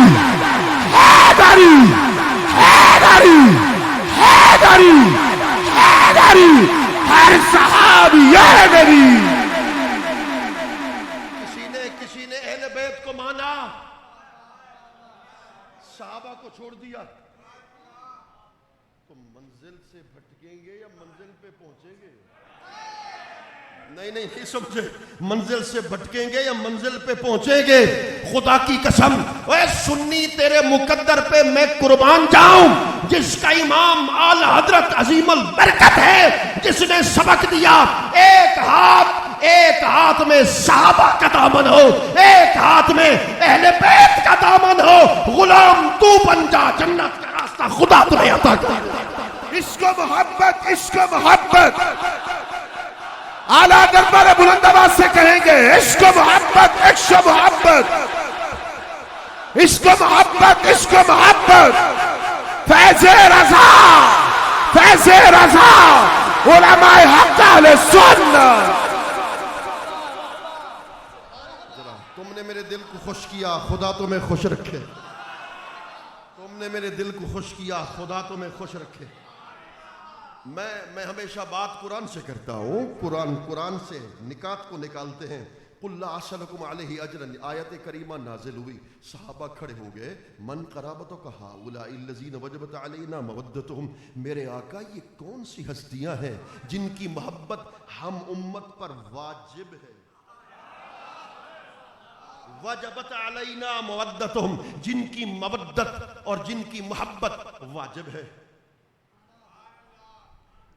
حیدری، حیدری، حیدری، حیدری، ہر صحابی اے نبی۔ کسی نے اہل بیت کو مانا، صحابہ کو چھوڑ دیا، تو منزل سے بھٹکیں گے یا منزل پہ پہنچیں گے؟ نہیں سمجھے، منزل سے بھٹکیں گے یا منزل پہ پہنچیں گے؟ خدا کی قسم، اے سنی تیرے مقدر پہ میں قربان جاؤں، جس کا امام اعلی حضرت عظیم البرکت ہے، جس نے سبق دیا ایک ہاتھ میں صحابہ کا دامن ہو، ایک ہاتھ میں اہل بیت کا دامن ہو، غلام تو بن جا، جنت کا راستہ خدا تمہیں عطا کرے۔ عشق و محبت، عشق و محبت، اعلیٰ دربار بلند آواز سے کہیں گے، عشق و محبت، عشق و محبت، عشق و محبت، عشق و محبت، فیض رضا، فیض رضا، علماء حق اہل سنت. تم نے میرے دل کو خوش کیا، خدا تمہیں خوش رکھے. تم نے میرے دل کو خوش کیا، خدا تمہیں خوش رکھے. میں ہمیشہ بات قرآن سے کرتا ہوں. قرآن سے نکات کو نکالتے ہیں. قُلْ لَا أَسْأَلُكُمْ عَلَيْهِ أَجْرًا آیت کریمہ نازل ہوئی، صحابہ کھڑے ہو گئے. من قرابتک هؤلاء الذین وجبت علینا مودتهم، میرے آقا یہ کون سی ہستیاں ہیں جن کی محبت ہم امت پر واجب ہے. وجبت علینا مودتهم، جن کی مودت اور جن کی محبت واجب ہے.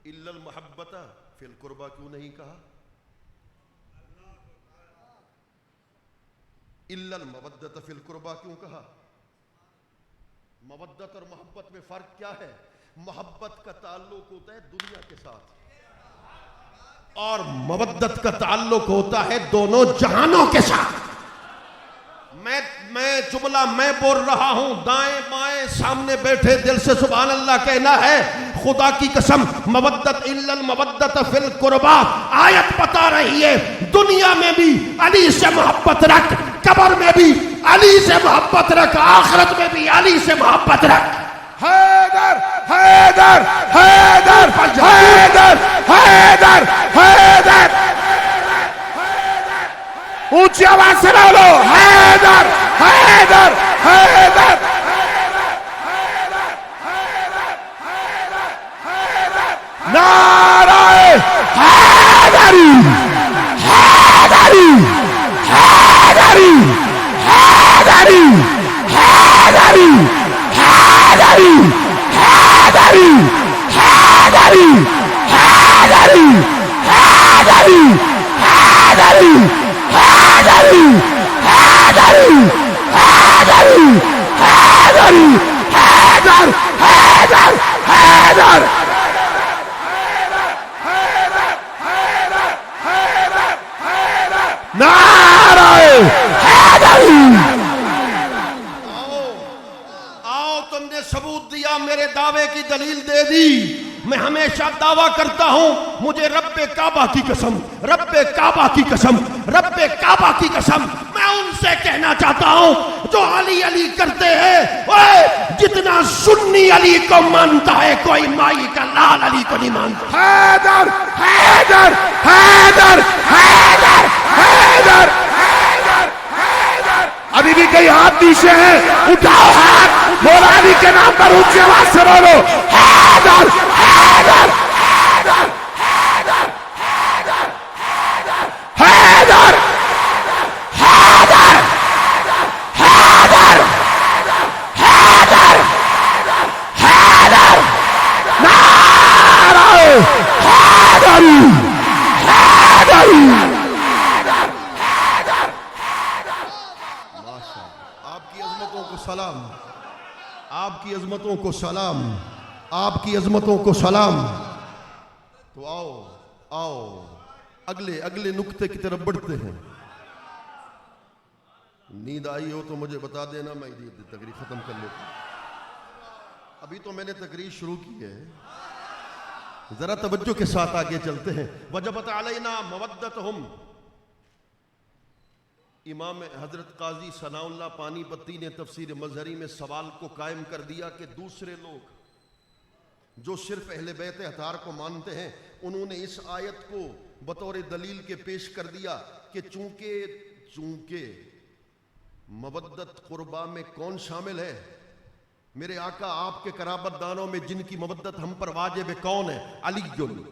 الا المحبت فی القربہ کیوں نہیں کہا؟ الا المودت فی القربہ کیوں کہا؟ مودت اور محبت میں فرق کیا ہے؟ محبت کا تعلق ہوتا ہے دنیا کے ساتھ اور مودت کا تعلق ہوتا ہے دونوں جہانوں کے ساتھ. میں جملہ میں بول رہا ہوں، دائیں بائیں سامنے بیٹھے دل سے سبحان اللہ کہنا ہے. خدا کی قسم مودت الا المودت فی القربہ آیت بتا رہی ہے دنیا میں بھی علی سے محبت رکھ، قبر میں بھی علی سے محبت رکھ، آخرت میں بھی علی سے محبت رکھ. حیدر حیدر حیدر حیدر حیدر حیدر. اونچی آواز سے بولو حیدر حیدر حیدر. نعرہ حیدری حیدری حیدری حیدری حیدری حیدری حیدری حیدری حیدری حیدری حیدری حیدری حیدری حیدری حیدری حیدر حیدر حیدر. نعرہ حیدری. آؤ تم نے ثبوت دیا، میرے دعوے کی دلیل دے دی. میں ہمیشہ دعویٰ کرتا ہوں، مجھے رب کعبہ کی قسم، رب کعبہ کی قسم، رب کعبہ کی قسم، میں ان سے کہنا چاہتا ہوں جو علی علی کرتے ہیں، اوے جتنا سنی علی کو مانتا ہے کوئی مائی کا لال علی کو نہیں مانتا. حیدر حیدر حیدر حیدر حیدر حیدر حیدر. ابھی بھی کئی ہاتھ نیچے ہیں، اٹھاؤ ہاتھ، مولا علی کے نام پر اونچی آواز سے بولو حیدر حیدر حیدر حیدر حیدر حیدر حیدر حیدر حیدر حیدر. نعرہ حیدری حیدری. آپ کی عظمتوں کو سلام، آپ کی عظمتوں کو سلام، آپ کی عظمتوں کو سلام. تو آؤ اگلے نکتے کی طرف بڑھتے ہیں. نیند آئی ہو تو مجھے بتا دینا، میں تقریر ختم کر لیتا ہوں. ابھی تو میں نے تقریر شروع کی ہے، ذرا توجہ کے ساتھ آگے چلتے ہیں. وجبت علینا مودتہم. امام حضرت قاضی ثناء اللہ پانی پتی نے تفسیر مظہری میں سوال کو قائم کر دیا کہ دوسرے لوگ جو صرف اہل بیت اطہار کو مانتے ہیں، انہوں نے اس آیت کو بطور دلیل کے پیش کر دیا کہ چونکہ مودت قربا میں کون شامل ہے؟ میرے آقا آپ کے قرابت دانوں میں جن کی مودت ہم پر واجب ہے کون ہے؟ علی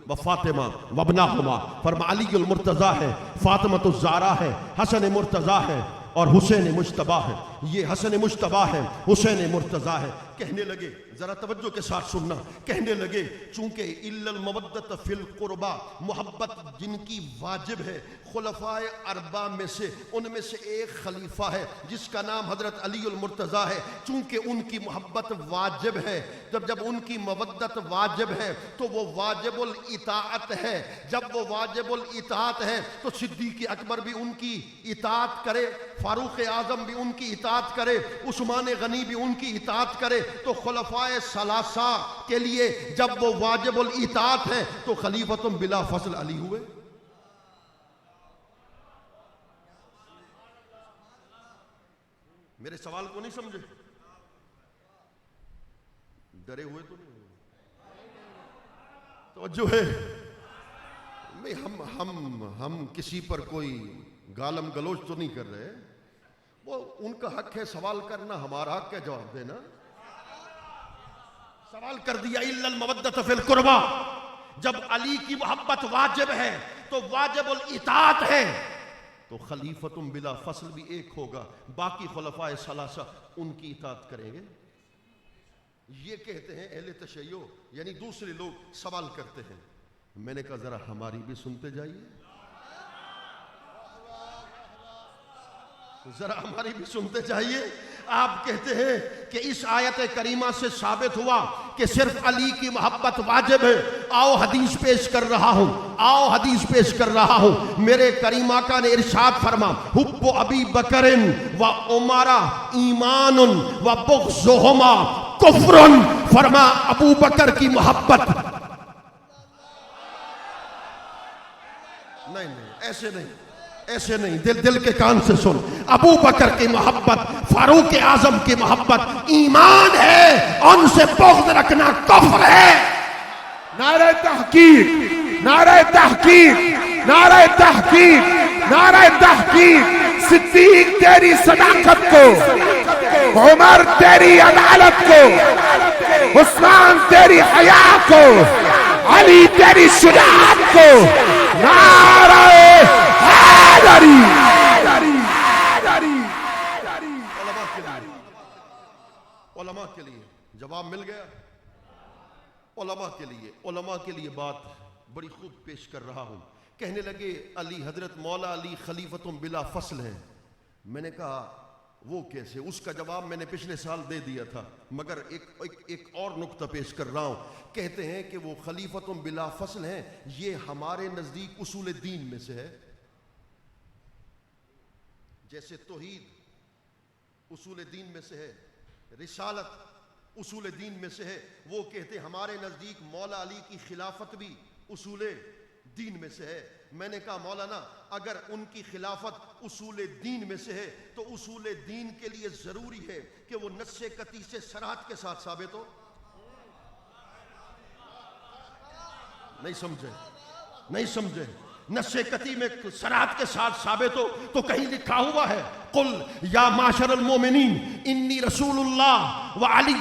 و فاطمہ و ابناہما. فرما علی المرتضیٰ ہے، فاطمہ الزہرا ہے، حسن مرتضیٰ ہے اور حسین مجتبیٰ ہے. یہ حسن مجتبیٰ ہے، حسین مرتضیٰ ہے. کہنے لگے، ذرا توجہ کے ساتھ سننا، کہنے لگے چونکہ الا المودت فی القربہ، محبت جن کی واجب ہے خلفائے اربعہ میں سے، ان میں سے ایک خلیفہ ہے جس کا نام حضرت علی المرتضیٰ ہے. چونکہ ان کی محبت واجب ہے، جب ان کی مودت واجب ہے تو وہ واجب الاطاعت ہے. جب وہ واجب الاطاعت ہے تو صدیق اکبر بھی ان کی اطاعت کرے، فاروق اعظم بھی ان کی اطاعت اطاعت کرے، عثمان غنی بھی ان کی اطاعت کرے، تو خلفائے ثلاثہ کے لیے جب وہ واجب الاطاعت ہیں تو خلیفۃ بلا فصل علی ہوئے۔ میرے سوال کو نہیں سمجھے؟ ڈرے ہوئے تو نہیں؟ توجہ ہے؟ ہم کسی پر کوئی گالم گلوچ تو نہیں کر رہے، وہ ان کا حق ہے سوال کرنا، ہمارا حق ہے جواب دینا۔ سوال کر دیا الا المودۃ فی القربى، جب علی کی محبت واجب ہے تو واجب الاطاعت ہے، تو خلیفۃ بلا فصل بھی ایک ہوگا، باقی خلفائے ثلاثہ ان کی اطاعت کریں گے۔ یہ کہتے ہیں اہل تشیع، یعنی دوسرے لوگ سوال کرتے ہیں۔ میں نے کہا ذرا ہماری بھی سنتے جائیے، ذرا ہماری بھی سنتے جائیے۔ آپ کہتے ہیں کہ اس آیت کریمہ سے ثابت ہوا کہ صرف علی کی محبت واجب ہے۔ آؤ حدیث پیش کر رہا ہوں، میرے کریم آقا نے ارشاد فرما حب ابی بکر و عمر ایمان و بغضہما کفر، فرما ابو بکر کی محبت، نہیں ایسے نہیں، دل کے کان سے سن، ابو بکر کی محبت، فاروق اعظم کی محبت ایمان ہے، ان سے بغض رکھنا کفر ہے۔ نعرہ تحقیق، نعرہ تحقیق، نعرہ تحقیق، نعرہ تحقیق۔ صدیق تیری صداقت کو، عمر تیری عدالت کو، عثمان تیری حیا کو، علی تیری شجاعت کو، نعرہ حیدری۔ علماء کے لیے جواب مل گیا۔ علماء کے لیے بات بڑی خوب پیش کر رہا ہوں۔ کہنے لگے علی، حضرت مولا علی خلیفۃ بلا فصل ہیں۔ میں نے کہا وہ کیسے؟ اس کا جواب میں نے پچھلے سال دے دیا تھا، مگر ایک اور نقطہ پیش کر رہا ہوں۔ کہتے ہیں کہ وہ خلیفۃ بلا فصل ہیں، یہ ہمارے نزدیک اصول دین میں سے ہے۔ جیسے توحید اصول دین میں سے ہے، رسالت اصول دین میں سے ہے، وہ کہتے ہیں ہمارے نزدیک مولا علی کی خلافت بھی اصول دین میں سے ہے۔ میں نے کہا مولانا، اگر ان کی خلافت اصول دین میں سے ہے تو اصول دین کے لیے ضروری ہے کہ وہ نص قطعی سے صراحت کے ساتھ ثابت ہو۔ نہیں سمجھے؟ نص قطعی میں صراحت کے ساتھ ثابت ہو تو کہیں لکھا ہوا ہے قل یا معاشر المومنین انی رسول اللہ وعلی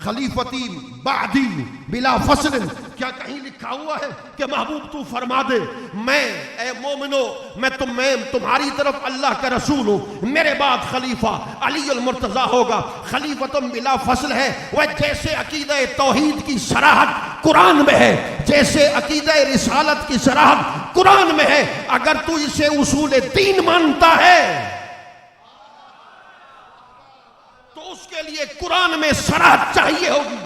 خلیفتی بعدی بلا فصل، کیا کہیں لکھا ہوا ہے کہ محبوب تو فرما دے میں اے مومنو میں تمہاری طرف اللہ کا رسول ہوں، میرے بعد خلیفہ علی المرتضیٰ ہوگا، خلیفۃ بلا فصل ہے۔ وہ جیسے عقیدہ توحید کی صراحت قرآن میں ہے، جیسے عقیدہ رسالت کی صراحت قرآن میں ہے، اگر تو اسے اصول دین مانتا ہے اس کے لیے قرآن میں صراحت چاہیے ہوگی۔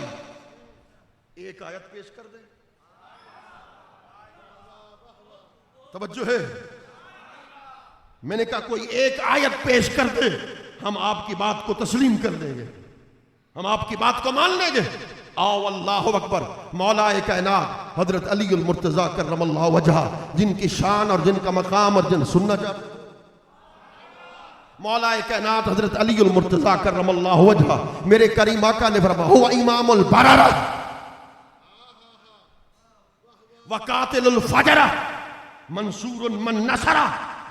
ایک آیت پیش کر دیں، توجہ ہے؟ میں نے کہا کوئی ایک آیت پیش کر دے، ہم آپ کی بات کو تسلیم کر دیں گے، ہم آپ کی بات کو مان لیں گے۔ آؤ اللہ اکبر۔ مولا کائنات حضرت علی المرتضیٰ کرم اللہ وجہہ، جن کی شان اور جن کا مقام اور جن سننا چاہتے، مولا کائنات حضرت علی المرتضیٰ کرم اللہ وجہہ، میرے کریم آقا نے فرمایا ہوا امام البررہ وقاتل الفجرہ منصور من نصرہ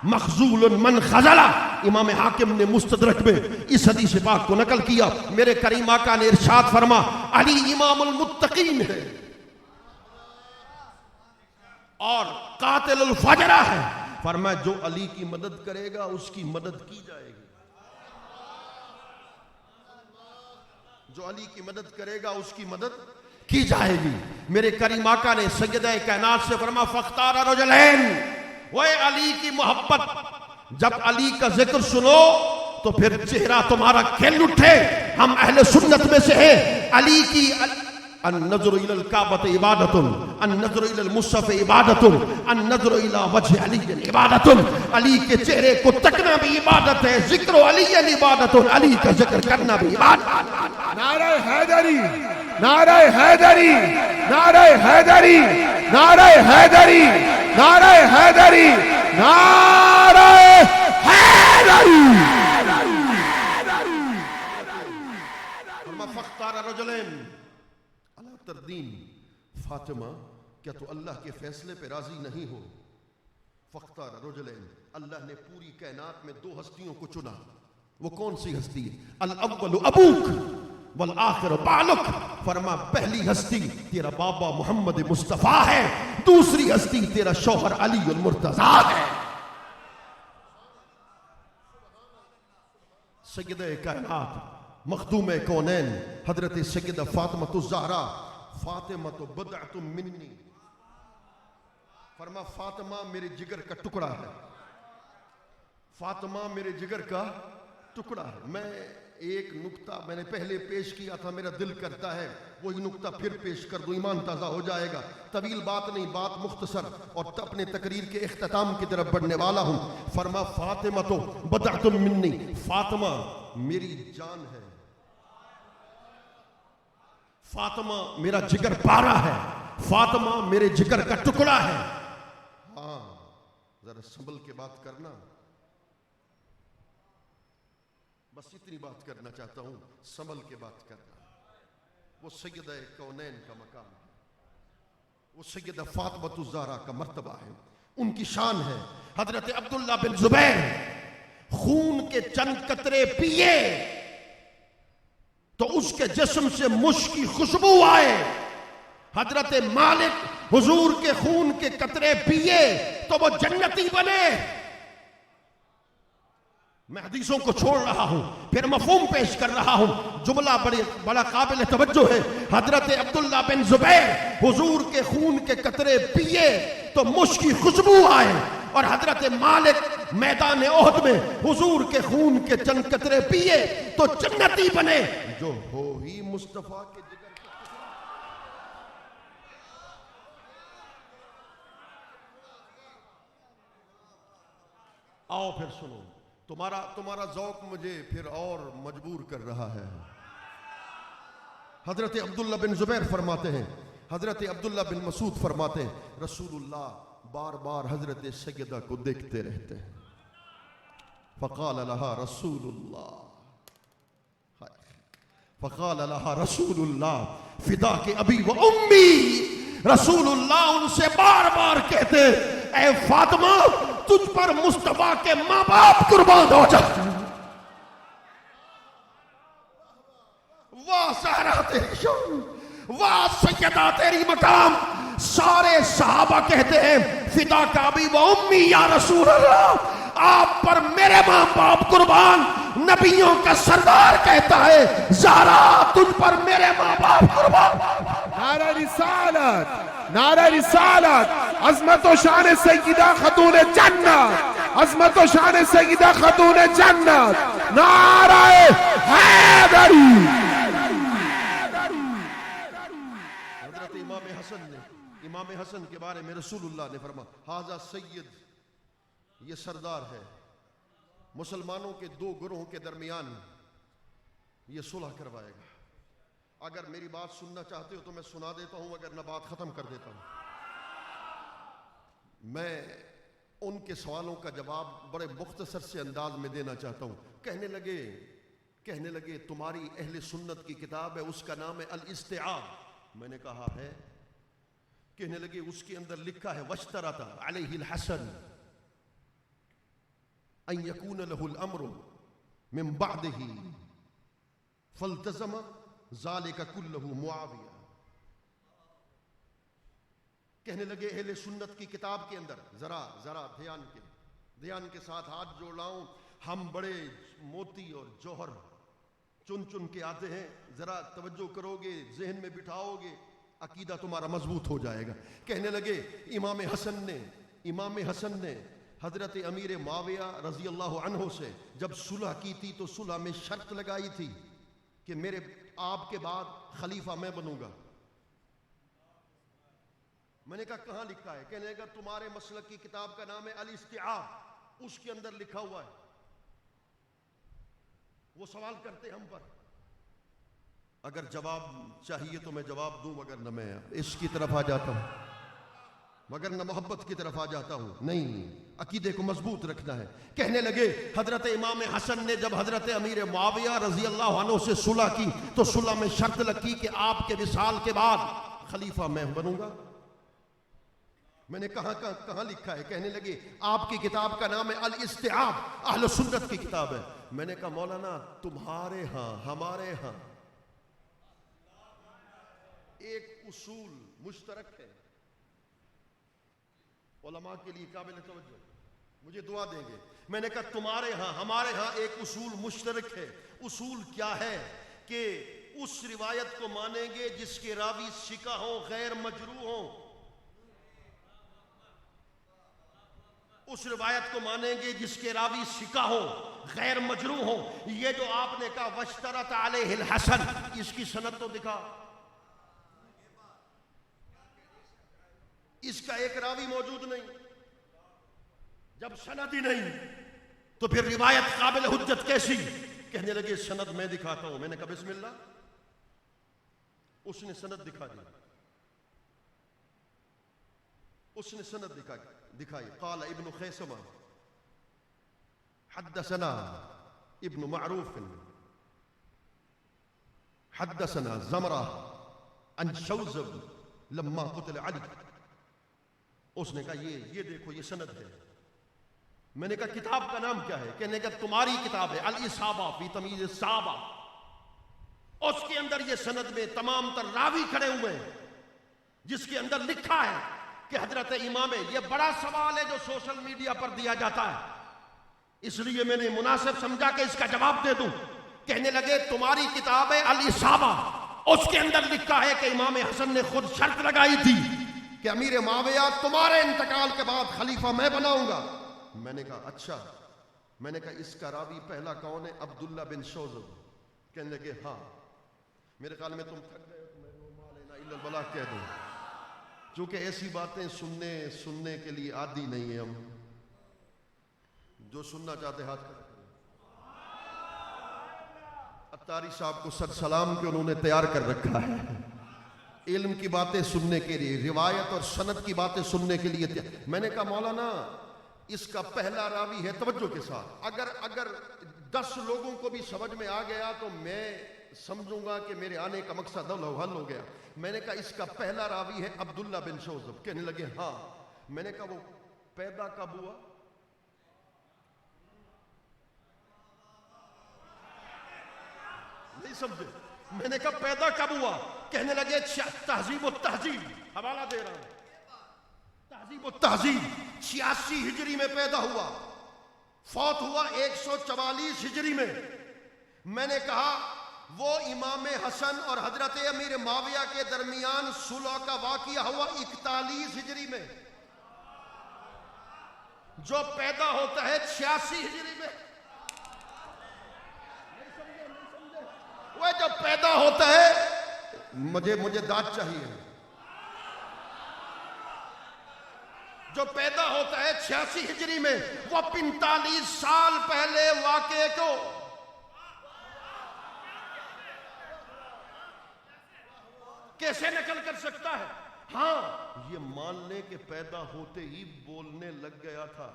مخذول من خذلہ۔ امام حاکم نے مستدرک میں اس حدیث پاک کو نقل کیا۔ میرے کریم آقا نے ارشاد فرما علی امام المتقین ہے اور قاتل الفجرہ ہے، فرمایا جو علی کی مدد کرے گا اس کی مدد کی جائے گی، جو علی کی مدد کرے گا اس کی مدد کی جائے گی۔ میرے کریم آقا نے سیدہ کائنات سے فرمایا فاختار رجلین، وہ علی کی محبت، جب علی کا ذکر سنو تو پھر چہرہ تمہارا کھل اٹھے۔ ہم اہل سنت میں سے ہیں، علی کی النظر الى الکعبۃ عبادت، النظر الی المصحف عبادت، النظر الی وجہ علی عبادت، علی کے چہرے کو تکنا بھی عبادت ہے، ذکر علی عبادت، علی کا ذکر کرنا بھی عبادت۔ نعرہ حیدری، نعرہ حیدری، نعرہ حیدری، نعرہ حیدری، نعرہ حیدری، نعرہ حیدری۔ فرما فاختار رجلین علی تردین، فاطمہ کیا تو اللہ کے فیصلے پہ راضی نہیں ہو؟ فاختار رجلین، اللہ نے پوری کائنات میں دو ہستیوں کو چنا، وہ کون سی ہستی؟ الاول ابوک والآخر بالک، فرما پہلی ہستی تیرا بابا محمد مصطفیٰ ہے، دوسری ہستی تیرا شوہر علی المرتضیٰ ہے۔ سیدہ کائنات مخدوم کونین حضرت سیدہ فاطمہ الزہرا، فاطمہ تو بضعۃ منی، فرما فاطمہ میرے جگر کا ٹکڑا ہے، فاطمہ میرے جگر کا ٹکڑا ہے۔ میں ایک نکتہ میں نے پہلے پیش کیا تھا، میرا دل کرتا ہے وہی نکتہ پھر پیش کر دوں، ایمان تازہ ہو جائے گا۔ طویل بات نہیں، بات مختصر، اور اپنے تقریر کے اختتام کی طرف بڑھنے والا ہوں۔ فرما فاطمہ تو بضعۃ منی، فاطمہ میری جان ہے، فاطمہ میرا جگر پارا ہے، فاطمہ میرے جگر کا ٹکڑا ہے۔ ہاں ذرا سنبھل کے بات کرنا، بس اتنی بات کرنا چاہتا ہوں، سنبھل کے بات کرنا۔ وہ سیدہ کونین کا مقام ہے، وہ سیدہ فاطمہ الزہرا کا مرتبہ ہے، ان کی شان ہے۔ حضرت عبداللہ بن زبیر خون کے چند قطرے پیے تو اس کے جسم سے مشک کی خوشبو آئے۔ حضرت مالک حضور کے خون کے قطرے پیے تو وہ جنتی بنے۔ میں حدیثوں کو چھوڑ رہا ہوں، پھر مفہوم پیش کر رہا ہوں، جملہ بڑا قابل توجہ ہے۔ حضرت عبداللہ بن زبیر حضور کے خون کے قطرے پیے تو مشک کی خوشبو آئے، اور حضرت مالک میدان احد میں حضور کے خون کے چند قطرے پیے تو جنتی بنے۔ جو ہو ہی مصطفیٰ کے جگر کا ٹکڑا۔ آؤ پھر سنو، تمہارا ذوق مجھے پھر اور مجبور کر رہا ہے۔ حضرت عبداللہ بن زبیر فرماتے ہیں، حضرت عبداللہ بن مسعود فرماتے ہیں، رسول اللہ بار بار حضرت سیدہ کو دیکھتے رہتے ہیں۔ فقال لها رسول اللہ، فقال لها رسول اللہ فداک ابی و امی، رسول اللہ ان سے بار بار کہتے، اے فاطمہ تجھ پر مصطفیٰ کے ماں باپ قربان ہو جاتے ہیں۔ واہ زہرا تیری شان، واہ سیدہ تیری مقام۔ سارے صحابہ کہتے ہیں فدا کا ابی و امی یا رسول اللہ، آپ پر میرے ماں باپ قربان۔ نبیوں کا سردار کہتا ہے زہرا تجھ پر میرے ماں باپ قربان۔ نعرہ رسالت، نعرہ رسالت، عظمت و شان سیدہ خاتون جنت، عظمت و شان سیدہ خاتون جنت، نعرہ حیدری۔ حضرت امام حسن کے بارے میں رسول اللہ نے فرمایا ھذا سید، یہ سردار ہے، مسلمانوں کے دو گروہوں کے درمیان یہ صلح کروائے گا۔ اگر میری بات سننا چاہتے ہو تو میں سنا دیتا ہوں، اگر نہ بات ختم کر دیتا ہوں۔ میں ان کے سوالوں کا جواب بڑے مختصر سے انداز میں دینا چاہتا ہوں۔ کہنے لگے تمہاری اہل سنت کی کتاب ہے، اس کا نام ہے الاستیعاب۔ میں نے کہا ہے؟ کہنے لگے اس کے اندر لکھا ہے واشترط علیہ الحسن ان یکون له الامر من بعده فالتزم ذلك كله معاویہ۔ کہنے لگے اہل سنت کی کتاب کے اندر، ذرا دھیان کے ساتھ ہاتھ جوڑ لاؤں، ہم بڑے موتی اور جوہر چن کے آتے ہیں، ذرا توجہ کرو گے، ذہن میں بٹھاؤ گے، عقیدہ تمہارا مضبوط ہو جائے گا۔ کہنے لگے امام حسن نے حضرت امیر معاویہ رضی اللہ عنہ سے جب صلح کی تھی تو صلح میں شرط لگائی تھی کہ میرے آپ کے بعد خلیفہ میں بنوں گا۔ میں نے کہا کہاں لکھا ہے؟ کہنے لگا تمہارے مسلک کی کتاب کا نام ہے الاستیعاب، اس کے اندر لکھا ہوا ہے۔ وہ سوال کرتے ہم پر، اگر جواب چاہیے تو میں جواب دوں، مگر نہ میں اس کی طرف آ جاتا ہوں، مگر نہ محبت کی طرف آ جاتا ہوں۔ نہیں، عقیدے کو مضبوط رکھنا ہے۔ کہنے لگے حضرت امام حسن نے جب حضرت امیر معاویہ رضی اللہ عنہ سے صلح کی تو صلح میں شرط لگی کہ آپ کے وصال کے بعد خلیفہ میں بنوں گا۔ میں نے کہاں لکھا ہے؟ کہنے لگے آپ کی کتاب کا نام ہے الاستیعاب، اہل سنت کی کتاب ہے۔ میں نے کہا مولانا تمہارے ہاں ہمارے ہاں ایک اصول مشترک ہے، علماء کے لیے قابل توجہ، مجھے دعا دیں گے۔ میں نے کہا تمہارے ہاں ہمارے ہاں ایک اصول مشترک ہے۔ اصول کیا ہے؟ کہ اس روایت کو مانیں گے جس کے راوی ثقہ ہوں، غیر مجروح ہوں۔ اس روایت کو مانیں گے جس کے راوی ثقہ ہوں، غیر مجروح ہوں۔ یہ جو آپ نے کہا واشترط علیہ الحسن، اس کی سند تو دکھا، اس کا ایک راوی موجود نہیں۔ جب سند ہی نہیں تو پھر روایت قابل حجت کیسی؟ کہنے لگے سند میں دکھاتا ہوں۔ میں نے کہا بسم اللہ۔ اس نے سند دکھا دی، اس نے سند دکھائی۔ قال ابن خیسمہ حدثنا ابن معروف حدثنا زمرہ عن شوزب لما قتل علی۔ اس نے کہا یہ دیکھو یہ سند ہے۔ میں نے کہا کتاب کا نام کیا ہے؟ کہنے کا تمہاری کتاب ہے الاصابہ فی تمییز الصحابہ۔ اس کے اندر یہ سند میں تمام تر راوی کھڑے ہوئے ہیں جس کے اندر لکھا ہے کہ حضرت امام۔ یہ بڑا سوال ہے جو سوشل میڈیا پر دیا جاتا ہے، اس لیے میں نے مناسب سمجھا کہ اس کا جواب دے دوں۔ کہنے لگے تمہاری کتاب ہے الاصابہ، اس کے اندر لکھا ہے کہ امام حسن نے خود شرط لگائی تھی کہ امیر معاویہ تمہارے انتقال کے بعد خلیفہ میں بناؤں گا۔ میں نے کہا اچھا۔ میں نے کہا اس کا راوی پہلا کون ہے؟ عبداللہ بن شوزب۔ کہنے لگے ہاں۔ میرے خیال میں تم تھک گئے تو میں ما لینا الا البلاغ کہہ دوں، چونکہ ایسی باتیں سننے کے لیے عادی نہیں ہے ہم۔ جو سننا چاہتے ہاتھ کھڑا کریں۔ عطاری صاحب کو سد سلام کہ انہوں نے تیار کر رکھا ہے علم کی باتیں سننے کے لیے، روایت اور سند کی باتیں سننے کے لیے۔ میں نے کہا مولانا اس کا پہلا راوی ہے، توجہ کے ساتھ، اگر 10 لوگوں کو بھی سمجھ میں آ گیا تو میں سمجھوں گا کہ میرے آنے کا مقصد حل ہو گیا۔ میں نے کہا اس کا پہلا راوی ہے عبداللہ بن شوزب۔ کہنے لگے ہاں۔ میں نے کہا وہ پیدا کب ہوا؟ نہیں سمجھے؟ میں نے کہا پیدا کب ہوا؟ کہنے لگے تہذیب و تہذیب، حوالہ دے رہا ہوں، تہذیب و تہذیب 86 ہجری میں پیدا ہوا، فوت ہوا 144 ہجری میں۔ میں نے کہا وہ امام حسن اور حضرت امیر معاویہ کے درمیان صلح کا واقعہ ہوا 41 ہجری میں، جو پیدا ہوتا ہے 86 ہجری میں۔ وہ جب پیدا ہوتا ہے مجھے داد چاہیے، جو پیدا ہوتا ہے 86 ہجری میں، وہ 45 سال پہلے واقعے کو کیسے نقل کر سکتا ہے؟ ہاں یہ مان لے کہ پیدا ہوتے ہی بولنے لگ گیا تھا۔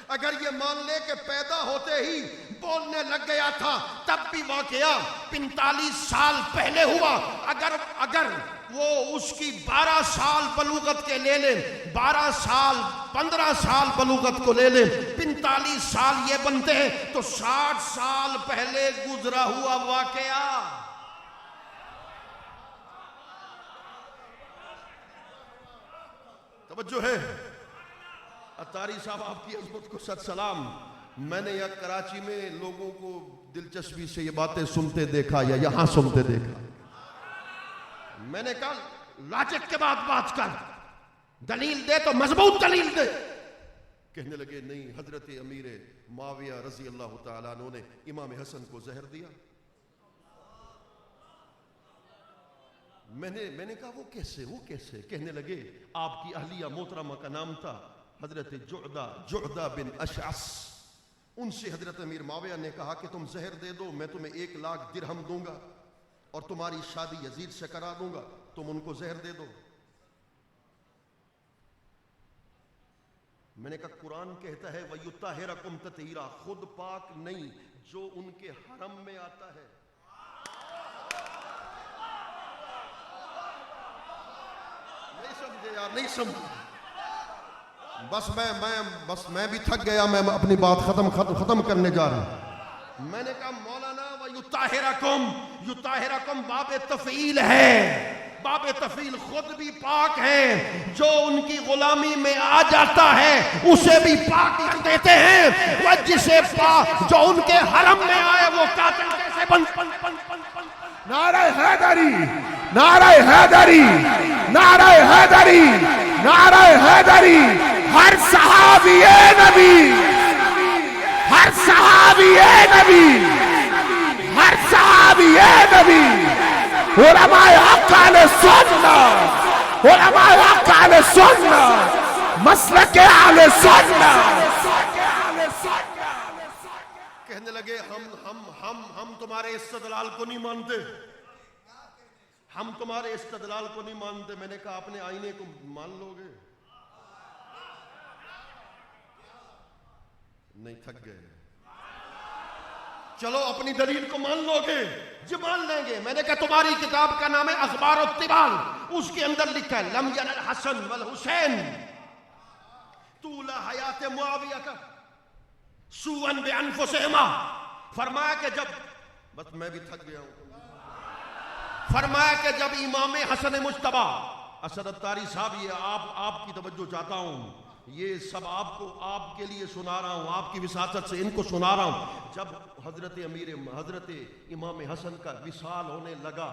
اگر یہ مان لے کہ پیدا ہوتے ہی بولنے لگ گیا تھا، تب بھی واقعہ 45 سال پہلے ہوا۔ اگر وہ اس کی 12 سال بلوغت کے لے لیں، 12 سال 15 سال بلوغت کو لے لیں، 45 سال یہ بنتے ہیں تو 60 سال پہلے گزرا ہوا واقعہ۔ توجہ ہے؟ عطاری صاحب آپ کی عظمت کو سد سلام۔ میں نے یہاں کراچی میں لوگوں کو دلچسپی سے یہ باتیں سنتے دیکھا یا یہاں سنتے دیکھا۔ میں نے کہا لاجک کے بعد بات کر، دلیل دے تو مضبوط دلیل دے۔ کہنے لگے نہیں، حضرت امیر معاویہ رضی اللہ تعالیٰ عنہ نے امام حسن کو زہر دیا۔ میں نے کہا وہ کیسے؟ کہنے لگے آپ کی اہلیہ محترمہ کا نام تھا حضرت جعدہ بن اشعث. ان سے حضرت امیر معاویہ نے کہا کہ تم زہر دے دو، میں تمہیں 1,00,000 درہم دوں گا اور تمہاری شادی یزید سے کرا دوں گا، تم ان کو زہر دے دو. میں نے کہا قرآن کہتا ہے وَيُطَهِّرَكُمْ تَطْهِيرًا، خود پاک نہیں، جو ان کے حرم میں آتا ہے. نہیں سمجھے یار، نہیں سمجھے. بس میں بھی تھک گیا، میں اپنی بات ختم کرنے جا رہا ہوں. میں نے کہا مولانا یطہرکم باب تفعیل ہے، باب تفعیل، خود بھی پاک ہیں، جو ان کی غلامی میں آ جاتا ہے اسے بھی پاک کر دیتے ہیں، وہ جسے پاک جو ان کے حرم میں آئے وہ قاتل کیسے بن. نعرہ حیدری، نعرہ حیدری، نعرہ حیدری، نعرہ حیدری. ہر صحابی نبی، ہر صحابی نبی، ہر صحابی نبی. علماء حق اہل سنت، علماء حق اہل سنت، مسلک اہل سنت. کہنے لگے ہم تمہارے استدلال کو نہیں مانتے، ہم تمہارے استدلال کو نہیں مانتے. میں نے کہا اپنے آئینے کو مان لو گے؟ نہیں، تھک گئے. چلو اپنی دلیل کو مان لو گے؟ جی مان لیں گے. میں نے کہا تمہاری کتاب کا نام ہے اخبار الطبال، اس کے اندر لکھا ہے لم ینل الحسن والحسین طول حیات معاویہ کا سوءا بانفسہما. فرمایا کہ جب، بس میں بھی تھک گیا ہوں، فرمایا کہ جب امام حسن مجتبی، اسد الطاری صاحب، یہ آپ کی توجہ چاہتا ہوں، یہ سب آپ کے لیے سنا رہا ہوں، آپ کی وساطت سے ان کو سنا رہا ہوں. جب حضرت امام حسن کا وصال ہونے لگا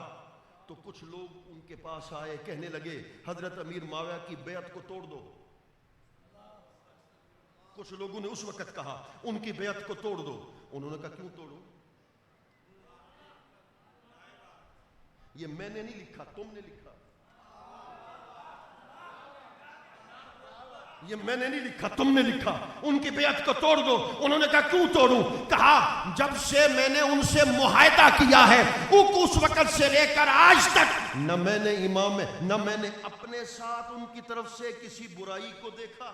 تو کچھ لوگ ان کے پاس آئے، کہنے لگے حضرت امیر معاویہ کی بیعت کو توڑ دو. کچھ لوگوں نے اس وقت کہا ان کی بیعت کو توڑ دو. انہوں نے کہا کیوں توڑو؟ یہ میں نے نہیں لکھا، تم نے لکھا. یہ میں نے نہیں لکھا، تم نے لکھا. ان کی بیعت کو توڑ دو. انہوں نے کہا کیوں توڑوں؟ کہا جب سے میں نے ان سے معاہدہ کیا ہے اس وقت سے لے کر آج تک نہ میں نے اپنے ساتھ ان کی طرف سے کسی برائی کو دیکھا،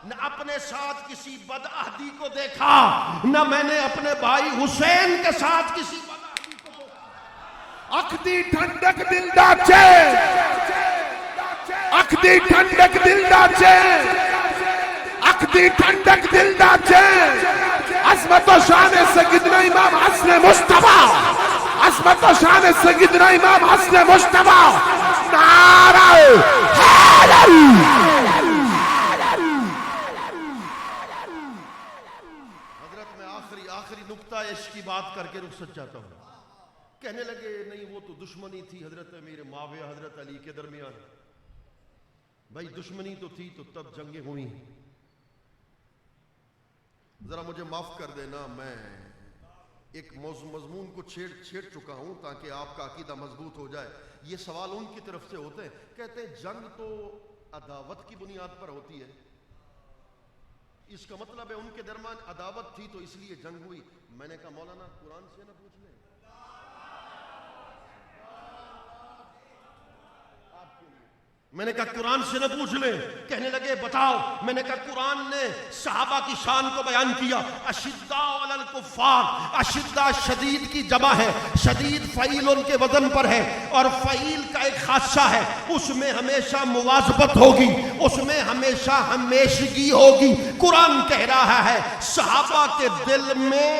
نہ اپنے ساتھ کسی بدعہدی کو دیکھا، نہ میں نے اپنے بھائی حسین کے ساتھ کسی بدعہدی کو دیکھا. اکھ دی ٹھنڈک دل دا چین، اکھ دی ٹھنڈک دل دا چین، اکھ دی ٹھنڈک دل دا چین. عظمت و شان سیدنا امام حسن مجتبی، عظمت و شان سیدنا امام حسن مجتبی. نعرہ حیدری. حضرت میں آخری نکتہ عشق کی بات کر کے رخصت چاہتا ہوں. کہنے لگے نہیں وہ تو دشمنی تھی حضرت امیر معاویہ حضرت علی کے درمیان. بھائی دشمنی تو تھی تو تب جنگیں ہوئی. ذرا مجھے معاف کر دینا، میں ایک مضمون کو چھیڑ چکا ہوں تاکہ آپ کا عقیدہ مضبوط ہو جائے. یہ سوال ان کی طرف سے ہوتے ہیں، کہتے ہیں جنگ تو عداوت کی بنیاد پر ہوتی ہے. اس کا مطلب ہے ان کے درمیان عداوت تھی تو اس لیے جنگ ہوئی. میں نے کہا مولانا قرآن سے نہ پوچھ لیں. میں نے کہا قرآن سے نہ پوچھ لیں. کہنے لگے بتاؤ. میں نے کہا قرآن نے صحابہ کی شان کو بیان کیا. اشداء علی الکفار، اشداء شدید کی جمع ہے، شدید فعیل ان کے وزن پر ہے، اور فعیل کا ایک خاصہ ہے، اس میں ہمیشہ مواظبت ہوگی، اس میں ہمیشہ ہمیشگی ہوگی. قرآن کہہ رہا ہے صحابہ کے دل میں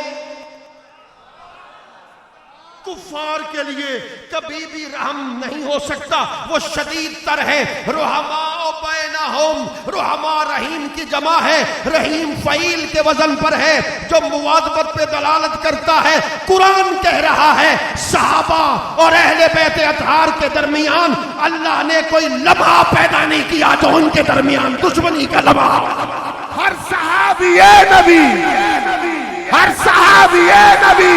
کفار کے لیے کبھی بھی رحم نہیں ہو سکتا. وہ شدید تر ہے. رحماء بینہم، رحماء رحیم کی جمع ہے، رحیم فعیل کے وزن پر ہے جو مواظبت پہ دلالت کرتا ہے. قرآن کہہ رہا ہے صحابہ اور اہل بیت اطہار کے درمیان اللہ نے کوئی لمحہ پیدا نہیں کیا جو ان کے درمیان دشمنی کا لمحہ. ہر صحابی نبی، ہر صحابی نبی،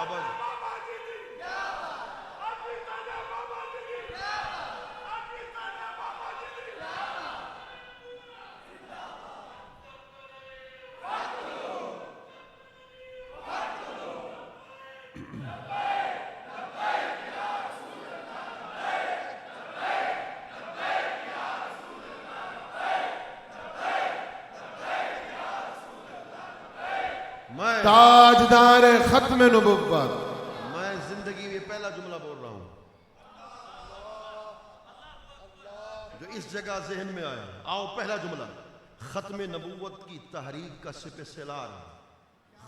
بابا تاجدار ختم نبوت. میں زندگی میں پہلا جملہ بول رہا ہوں جو اس جگہ ذہن میں آیا. آؤ پہلا جملہ. ختم نبوت کی تحریک کا سپہ سالار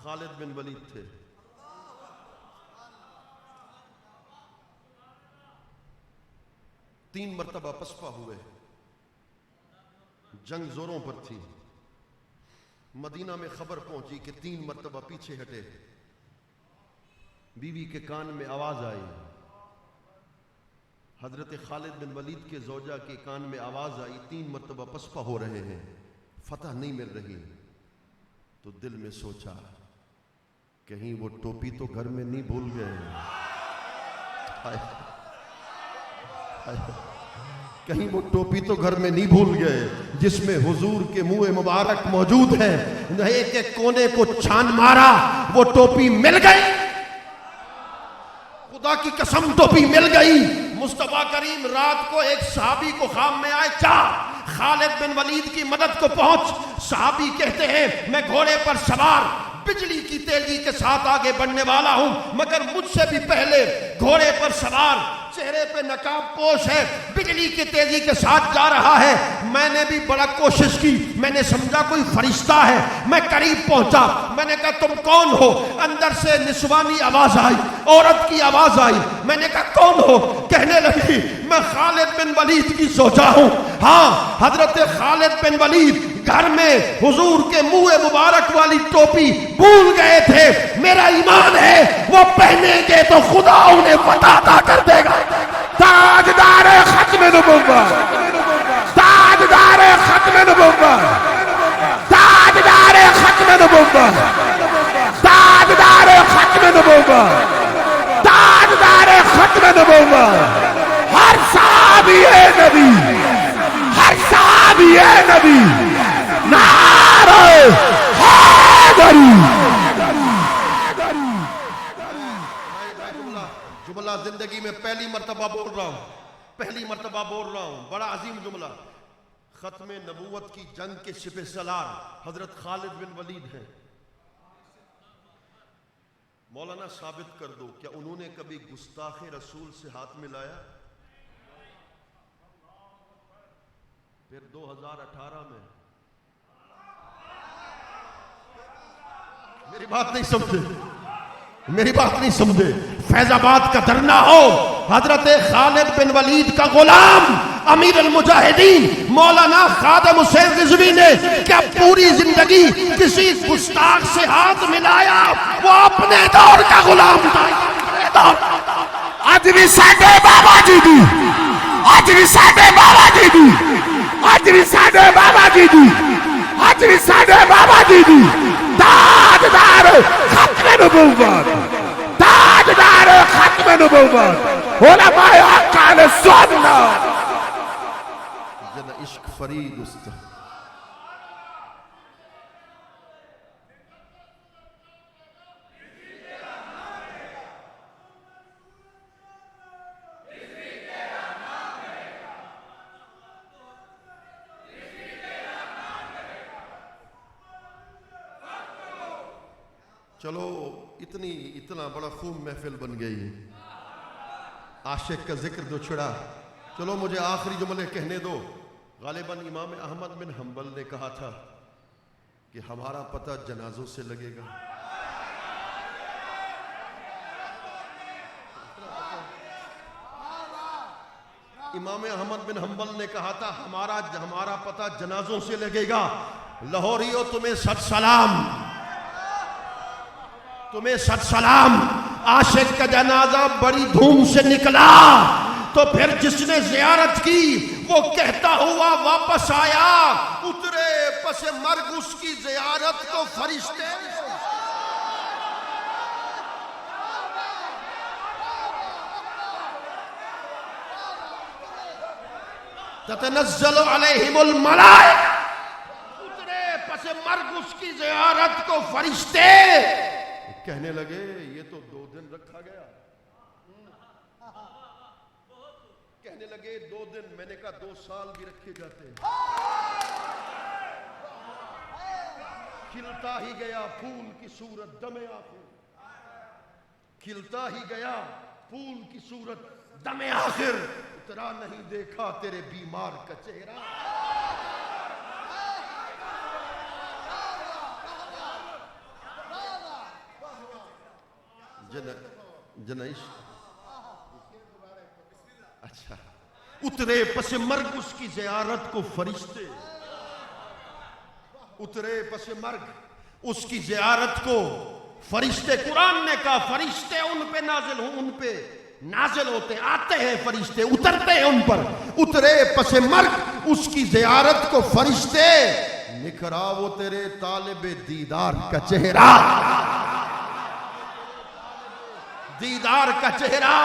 خالد بن ولید تھے. تین مرتبہ پسپا ہوئے. جنگ زوروں پر تھی. مدینہ میں خبر پہنچی کہ 3 مرتبہ پیچھے ہٹے. بیوی کے کان میں آواز آئی. حضرت خالد بن ولید کے زوجہ کے کان میں آواز آئی 3 مرتبہ پسپا ہو رہے ہیں, فتح نہیں مل رہی. تو دل میں سوچا کہیں وہ ٹوپی تو گھر میں نہیں بھول گئے. کہیں وہ ٹوپی تو گھر میں نہیں بھول گئے جس میں حضور کے منہ مبارک موجود ہے. ایک ایک کونے کو چھان مارا, وہ ٹوپی مل گئی. خدا کی قسم ٹوپی مل گئی. مصطفیٰ کریم رات کو ایک صحابی کو خواب میں آئے, خالد بن ولید کی مدد کو پہنچ. صحابی کہتے ہیں میں گھوڑے پر سوار بجلی کی تیزی کے ساتھ آگے بڑھنے والا ہوں, مگر مجھ سے بھی پہلے گھوڑے پر سوار, چہرے پہ نقاب پوش ہے, بجلی کی تیزی کے ساتھ جا رہا ہے. میں نے بھی بڑا کوشش کی, میں نے سمجھا کوئی فرشتہ ہے. میں قریب پہنچا, میں نے کہا تم کون ہو؟ اندر سے نسوانی آواز آئی, عورت کی آواز آئی. میں نے کہا کون ہو؟ کہنے لگی میں خالد بن ولید کی زوجہ ہوں. ہاں, حضرت خالد بن ولید گھر میں حضور کے منہ مبارک والی ٹوپی بھول گئے تھے. میرا ایمان ہے وہ پہنیں گے تو خدا انہیں فتح عطا کر دے گا. تاجدار ختم نبوت, تاجدار ختم نبوت, تاجدار ختم نبوت, تاجدار ختم نبوت, تاجدار ختم نبوت. ہر صحابی ہے نبی, ہر صحابی ہے نبی. نعرہ حیدری. جملہ زندگی میں پہلی مرتبہ بول رہا ہوں, پہلی مرتبہ بول رہا ہوں. بڑا عظیم جملہ. ختم نبوت کی جنگ کے سپہ سالار حضرت خالد بن ولید ہیں. مولانا ثابت کر دو کیا انہوں نے کبھی گستاخ رسول سے ہاتھ ملایا؟ پھر 2018 میں میری بات نہیں سمجھے, میری بات نہیں سمجھے. فیض آباد کا دھرنا ہو, حضرت خالد بن ولید کا غلام امیر المجاہدین مولانا خادم حسین رضوی نے کیا پوری زندگی کسی گستاخ سے ہاتھ ملایا؟ وہ اپنے دور کا غلام تھا. آج بھی ساڈے بابا جی دی, آج بھی ساڈے بابا جی دی, آج بھی ساڈے بابا جی دی, آج بھی ساڈے بابا جی دی. تاجدار ختم نبوت, تاجدار ختم نبوت, علماء حق اہل سنت. جنا عشق فرید است. چلو اتنا بڑا خوب محفل بن گئی. عاشق کا ذکر جو چھڑا, چلو مجھے آخری جملے کہنے دو. غالباً امام احمد بن حنبل نے کہا تھا کہ ہمارا پتہ جنازوں سے لگے گا. امام احمد بن حنبل نے کہا تھا ہمارا پتہ جنازوں سے لگے گا. لاہوریو تمہیں سچ سلام, تمہیں سچ سلام. عاشق کا جنازہ بڑی دھوم سے نکلا تو پھر جس نے زیارت کی وہ کہتا ہوا واپس آیا, اترے پس مرگ اس کی زیارت کو فرشتے. تتنزل علیہم الملائکہ، اترے پس مرگ اس کی زیارت کو فرشتے کہنے لگے یہ تو 2 دن رکھا گیا، کہنے لگے 2 دن، میں نے کہا 2 سال بھی رکھے جاتے ہیں۔ کھلتا ہی گیا پھول کی صورت دم آخر، کھلتا ہی گیا پھول کی صورت دم آخر، اترا نہیں دیکھا تیرے بیمار کا چہرہ۔ جنائش اچھا، اترے پس مرگ اس کی زیارت کو فرشتے، اترے پس مرگ اس کی زیارت کو فرشتے، قرآن نے کہا فرشتے ان پہ نازل ہوں، ان پہ نازل ہوتے آتے ہیں فرشتے، اترتے ہیں ان پر، اترے پس مرگ اس کی زیارت کو فرشتے، نکھرا وہ تیرے طالب دیدار کا چہرہ، دیدار کا چہرہ۔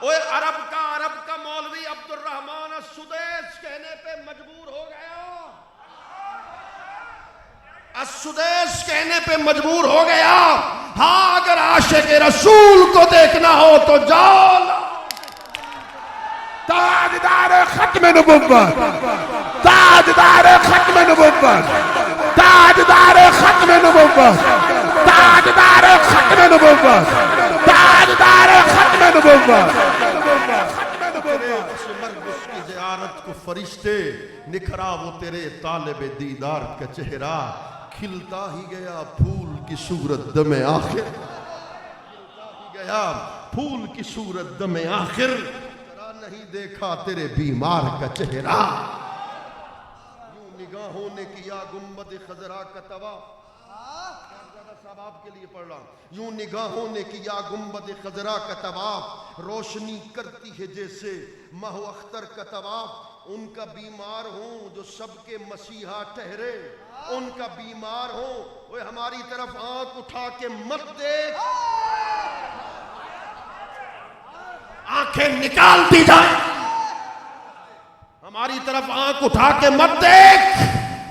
اوے عرب کا مولوی عبد الرحمن السدیس کہنے پہ مجبور ہو گیا، السدیس کہنے پہ مجبور ہو گیا، ہاں اگر عاشق رسول کو دیکھنا ہو تو جاؤ تاجدار ختم نبوت، تاجدار ختم نبوت، تاجدار ختم نبوت، تاجدار ختم نبوت، تاجدار ختم نبوت۔ مرگ اس کی زیارت کو فرشتے، نکھرا وہ تیرے طالب دیدار کا چہرہ، کھلتا ہی گیا پھول کی صورت دم آخر، کھلتا ہی گیا پھول کی صورت دم آخر، ترا نہیں دیکھا تیرے بیمار کا چہرہ۔ یوں نگاہوں نے کیا گنبد خضرا کا طواف، صاحب آپ کے لیے پڑھ رہا ہوں، یوں نگاہوں نے کیا گنبد خضرا کا طواف، روشنی کرتی ہے جیسے ماہ اختر کا طواف، ان کا بیمار ہوں جو سب کے مسیحا ٹھہرے، ان کا بیمار ہوں، وہ ہماری طرف آنکھ اٹھا کے مت دیکھ، آنکھیں نکال دی جائیں، ہماری طرف آنکھ اٹھا کے مت دیکھ،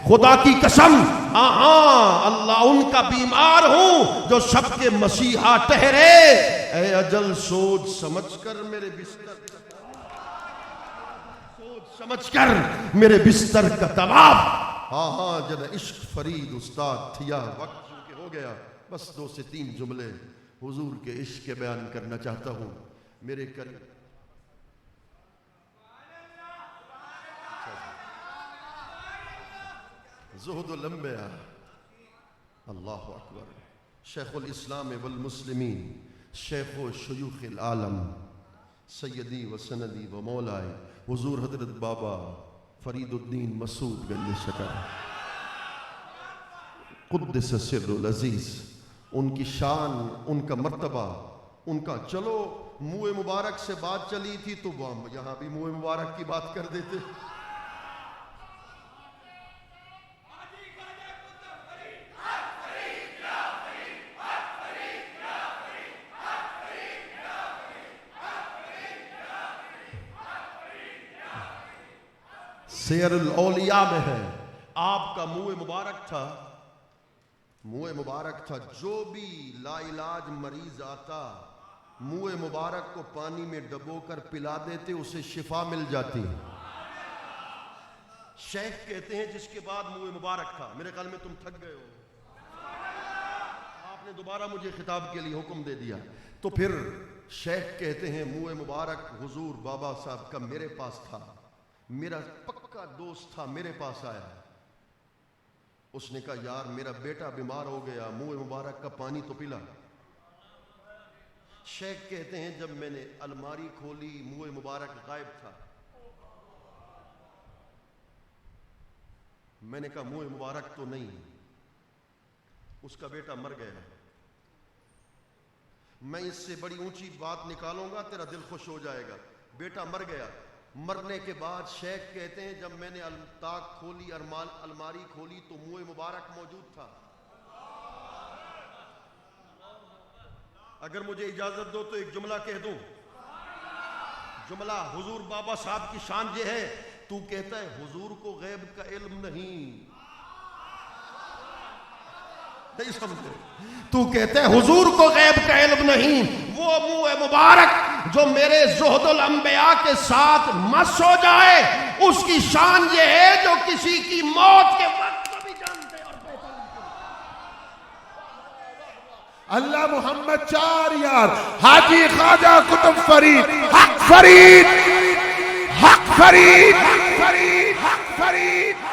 خدا کی قسم، ہاں اللہ ان کا بیمار ہوں جو سب کے مسیحا ٹھہرے، اے اجل سوچ سمجھ کر میرے بستر، سوچ سمجھ کر میرے بستر کا طواف، ہاں جن عشق فرید استاد تھیا، وقت چونکہ ہو گیا، بس 2 سے 3 جملے حضور کے عشق کے بیان کرنا چاہتا ہوں میرے قریب۔ زہد الانبیاء، اللہ اکبر، شیخ الاسلام والمسلمین، شیخ و شیوخ العالم، سیدی و سندی و مولائے حضور حضرت بابا فرید الدین مسعود گنج شکر قدس سر العزیز، ان کی شان، ان کا مرتبہ، ان کا، چلو منہ مبارک سے بات چلی تھی تو یہاں بھی منہ مبارک کی بات کر دیتے۔ سیر الاولیاء میں ہے، آپ کا منہ مبارک تھا، منہ مبارک تھا، جو بھی لا علاج مریض آتا منہ مبارک کو پانی میں ڈبو کر پلا دیتے، اسے شفا مل جاتی۔ شیخ کہتے ہیں جس کے بعد منہ مبارک تھا، میرے خیال میں تم تھک گئے ہو، آپ نے دوبارہ مجھے خطاب کے لیے حکم دے دیا، تو پھر شیخ کہتے ہیں منہ مبارک حضور بابا صاحب کا میرے پاس تھا، میرا پکا دوست تھا، میرے پاس آیا، اس نے کہا یار میرا بیٹا بیمار ہو گیا، منہ مبارک کا پانی تو پلا۔ شیخ کہتے ہیں جب میں نے الماری کھولی منہ مبارک غائب تھا، میں نے کہا منہ مبارک تو نہیں، اس کا بیٹا مر گیا، میں اس سے بڑی اونچی بات نکالوں گا تیرا دل خوش ہو جائے گا، بیٹا مر گیا۔ مرنے کے بعد شیخ کہتے ہیں جب میں نے طاق کھولی، الماری کھولی تو منہ مبارک موجود تھا۔ اگر مجھے اجازت دو تو ایک جملہ کہہ دوں، جملہ حضور بابا صاحب کی شان یہ ہے تو کہتا ہے حضور کو غیب کا علم نہیں سمجھے؟ تو کہتے ہیں حضور کو غیب کا علم نہیں. وہ منہ مبارک جو میرے زہد الانبیاء کے ساتھ مس ہو جائے اس کی شان یہ ہے جو کسی کی موت کے وقت کو بھی جانتے اور پہچانتے. اللہ محمد چار یار حاجی خواجہ قطب فرید حق فرید حق فرید حق فرید حق فرید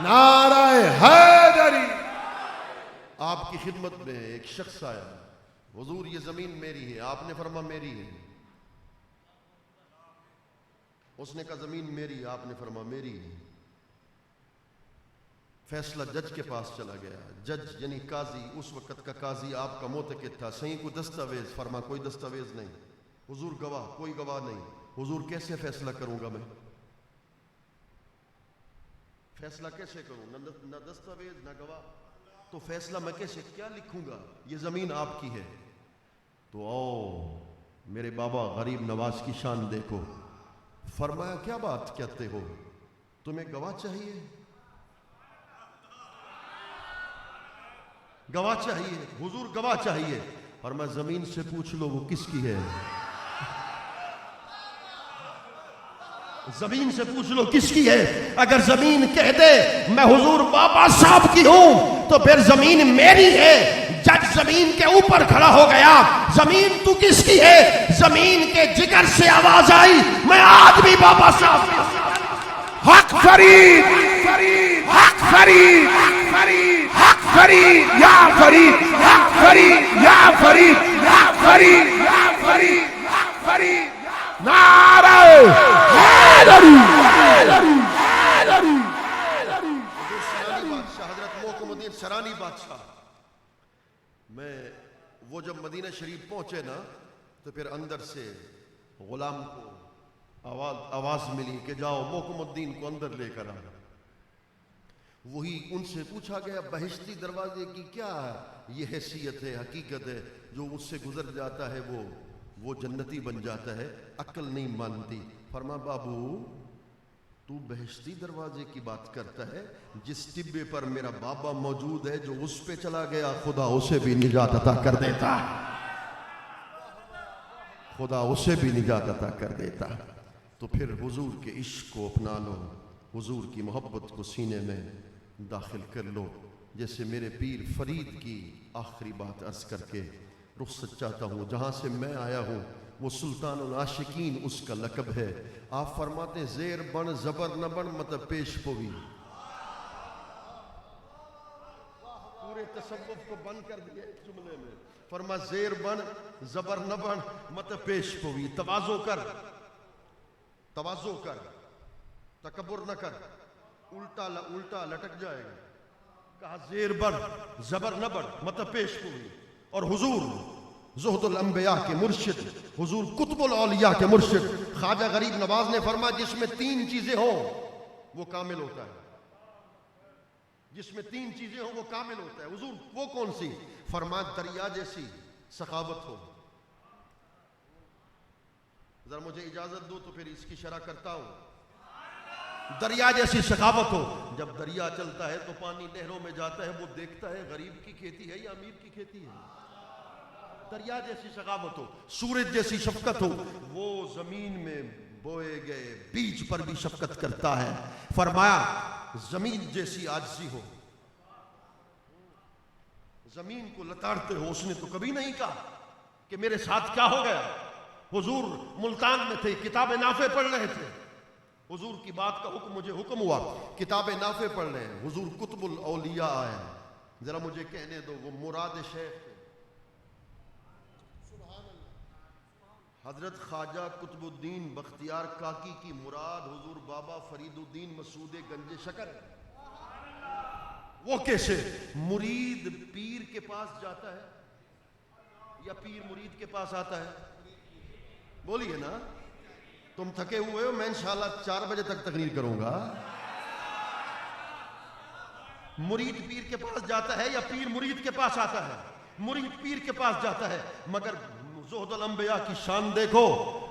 نعرہ حیدری. آپ کی خدمت میں ایک شخص آیا, حضور یہ زمین میری ہے. آپ نے فرما میری ہے. اس نے کہا زمین میری, آپ نے فرما میری ہے. فیصلہ جج کے پاس چلا گیا. جج یعنی قاضی, اس وقت کا قاضی آپ کا معتقد تھا. صحیح کوئی دستاویز؟ فرما کوئی دستاویز نہیں. حضور گواہ؟ کوئی گواہ نہیں. حضور کیسے فیصلہ کروں گا میں؟ فیصلہ کیسے کروں؟ نہ دستاویز نہ گواہ. تو فیصلہ میں کیسے کیا لکھوں گا؟ یہ زمین آپ کی ہے. تو آؤ میرے بابا غریب نواز کی شان دیکھو. فرمایا کیا بات کہتے ہو, تمہیں گواہ چاہیے؟ گواہ چاہیے؟ حضور گواہ چاہیے. فرمایا زمین سے پوچھ لو وہ کس کی ہے. زمین سے پوچھ لو کس کی ہے. اگر زمین کہہ دے میں حضور بابا صاحب کی ہوں تو پھر زمین میری ہے. جج زمین کے اوپر کھڑا ہو گیا. زمین تو کس کی ہے؟ زمین کے جگر سے آواز آئی میں آج بھی بابا صاحب کی ہوں. حق فرید حق فرید حق فرید یا فرید حق فرید یا فرید حق فرید یا فرید حق فرید. نعرہ حیدری حضرت محکم الدین سرانی بادشاہ. میں وہ جب مدینہ شریف پہنچے نا تو پھر اندر سے غلام کو آواز ملی کہ جاؤ محکم الدین کو اندر لے کر آ. وہی ان سے پوچھا گیا بہشتی دروازے کی کیا یہ حیثیت ہے, حقیقت ہے. جو اس سے گزر جاتا ہے وہ جنتی بن جاتا ہے. عقل نہیں مانتی. فرما بابو تو بہشتی دروازے کی بات کرتا ہے, جس ٹبے پر میرا بابا موجود ہے جو اس پہ چلا گیا خدا اسے بھی نجات عطا کر دیتا. خدا اسے بھی نجات عطا کر دیتا. تو پھر حضور کے عشق کو اپنا لو, حضور کی محبت کو سینے میں داخل کر لو. جیسے میرے پیر فرید کی آخری بات عرض کر کے رخصت چاہتا ہوں. جہاں سے میں آیا ہوں وہ سلطان العاشقین اس کا لقب ہے. آپ فرماتے زیر بن زبر نہ بن مطلب پیش پوی. پورے تصوف کو بند کر دیا ایک جملے میں. فرما زیر بن زبر نہ بن مطلب پیش پوی. تواضع کر, تواضع کر, تکبر نہ کر, الٹا لٹک جائے گا. کہا زیر بن زبر نہ بن مطلب پیش پوی. اور حضور زہد الانبیاء کے مرشد, حضور قطب الاولیاء کے مرشد خواجہ غریب نواز نے فرمایا جس میں 3 چیزیں ہوں وہ کامل ہوتا ہے. جس میں 3 چیزیں ہوں وہ کامل ہوتا ہے. حضور وہ کون سی؟ فرمایا دریا جیسی سخاوت ہو. ذرا مجھے اجازت دو تو پھر اس کی شرح کرتا ہوں. دریا جیسی سخاوت ہو. جب دریا چلتا ہے تو پانی نہروں میں جاتا ہے, وہ دیکھتا ہے غریب کی کھیتی ہے یا امیر کی کھیتی ہے. دریا جیسی سخاوت ہو. سورج جیسی شفقت ہو. وہ زمین میں بوئے گئے بیج پر بھی شفقت کرتا ہے. فرمایا زمین جیسی عاجزی ہو. زمین کو لتاڑتے ہو. اس نے تو کبھی نہیں کہا کہ میرے ساتھ کیا ہو گیا. حضور ملتان میں تھے, کتاب نافع پڑھ رہے تھے. حضور کی بات کا حکم مجھے حکم ہوا, کتاب نافع پڑھ رہے ہیں. حضور قطب الاولیاء آئے. ذرا مجھے کہنے دو وہ مراد شیخ حضرت خواجہ قطب الدین بختیار کاکی کی مراد حضور بابا فرید الدین مسعود گنج شکر. وہ کیسے؟ مرید پیر کے پاس جاتا ہے یا پیر مرید کے پاس آتا ہے؟ بولیے نا. تم تھکے ہوئے ہو, میں انشاءاللہ 4 بجے تک تقریر کروں گا. مرید پیر کے پاس جاتا ہے یا پیر مرید کے پاس آتا ہے؟ مرید پیر کے پاس جاتا ہے. مگر زہد الانبیاء کی شان دیکھو.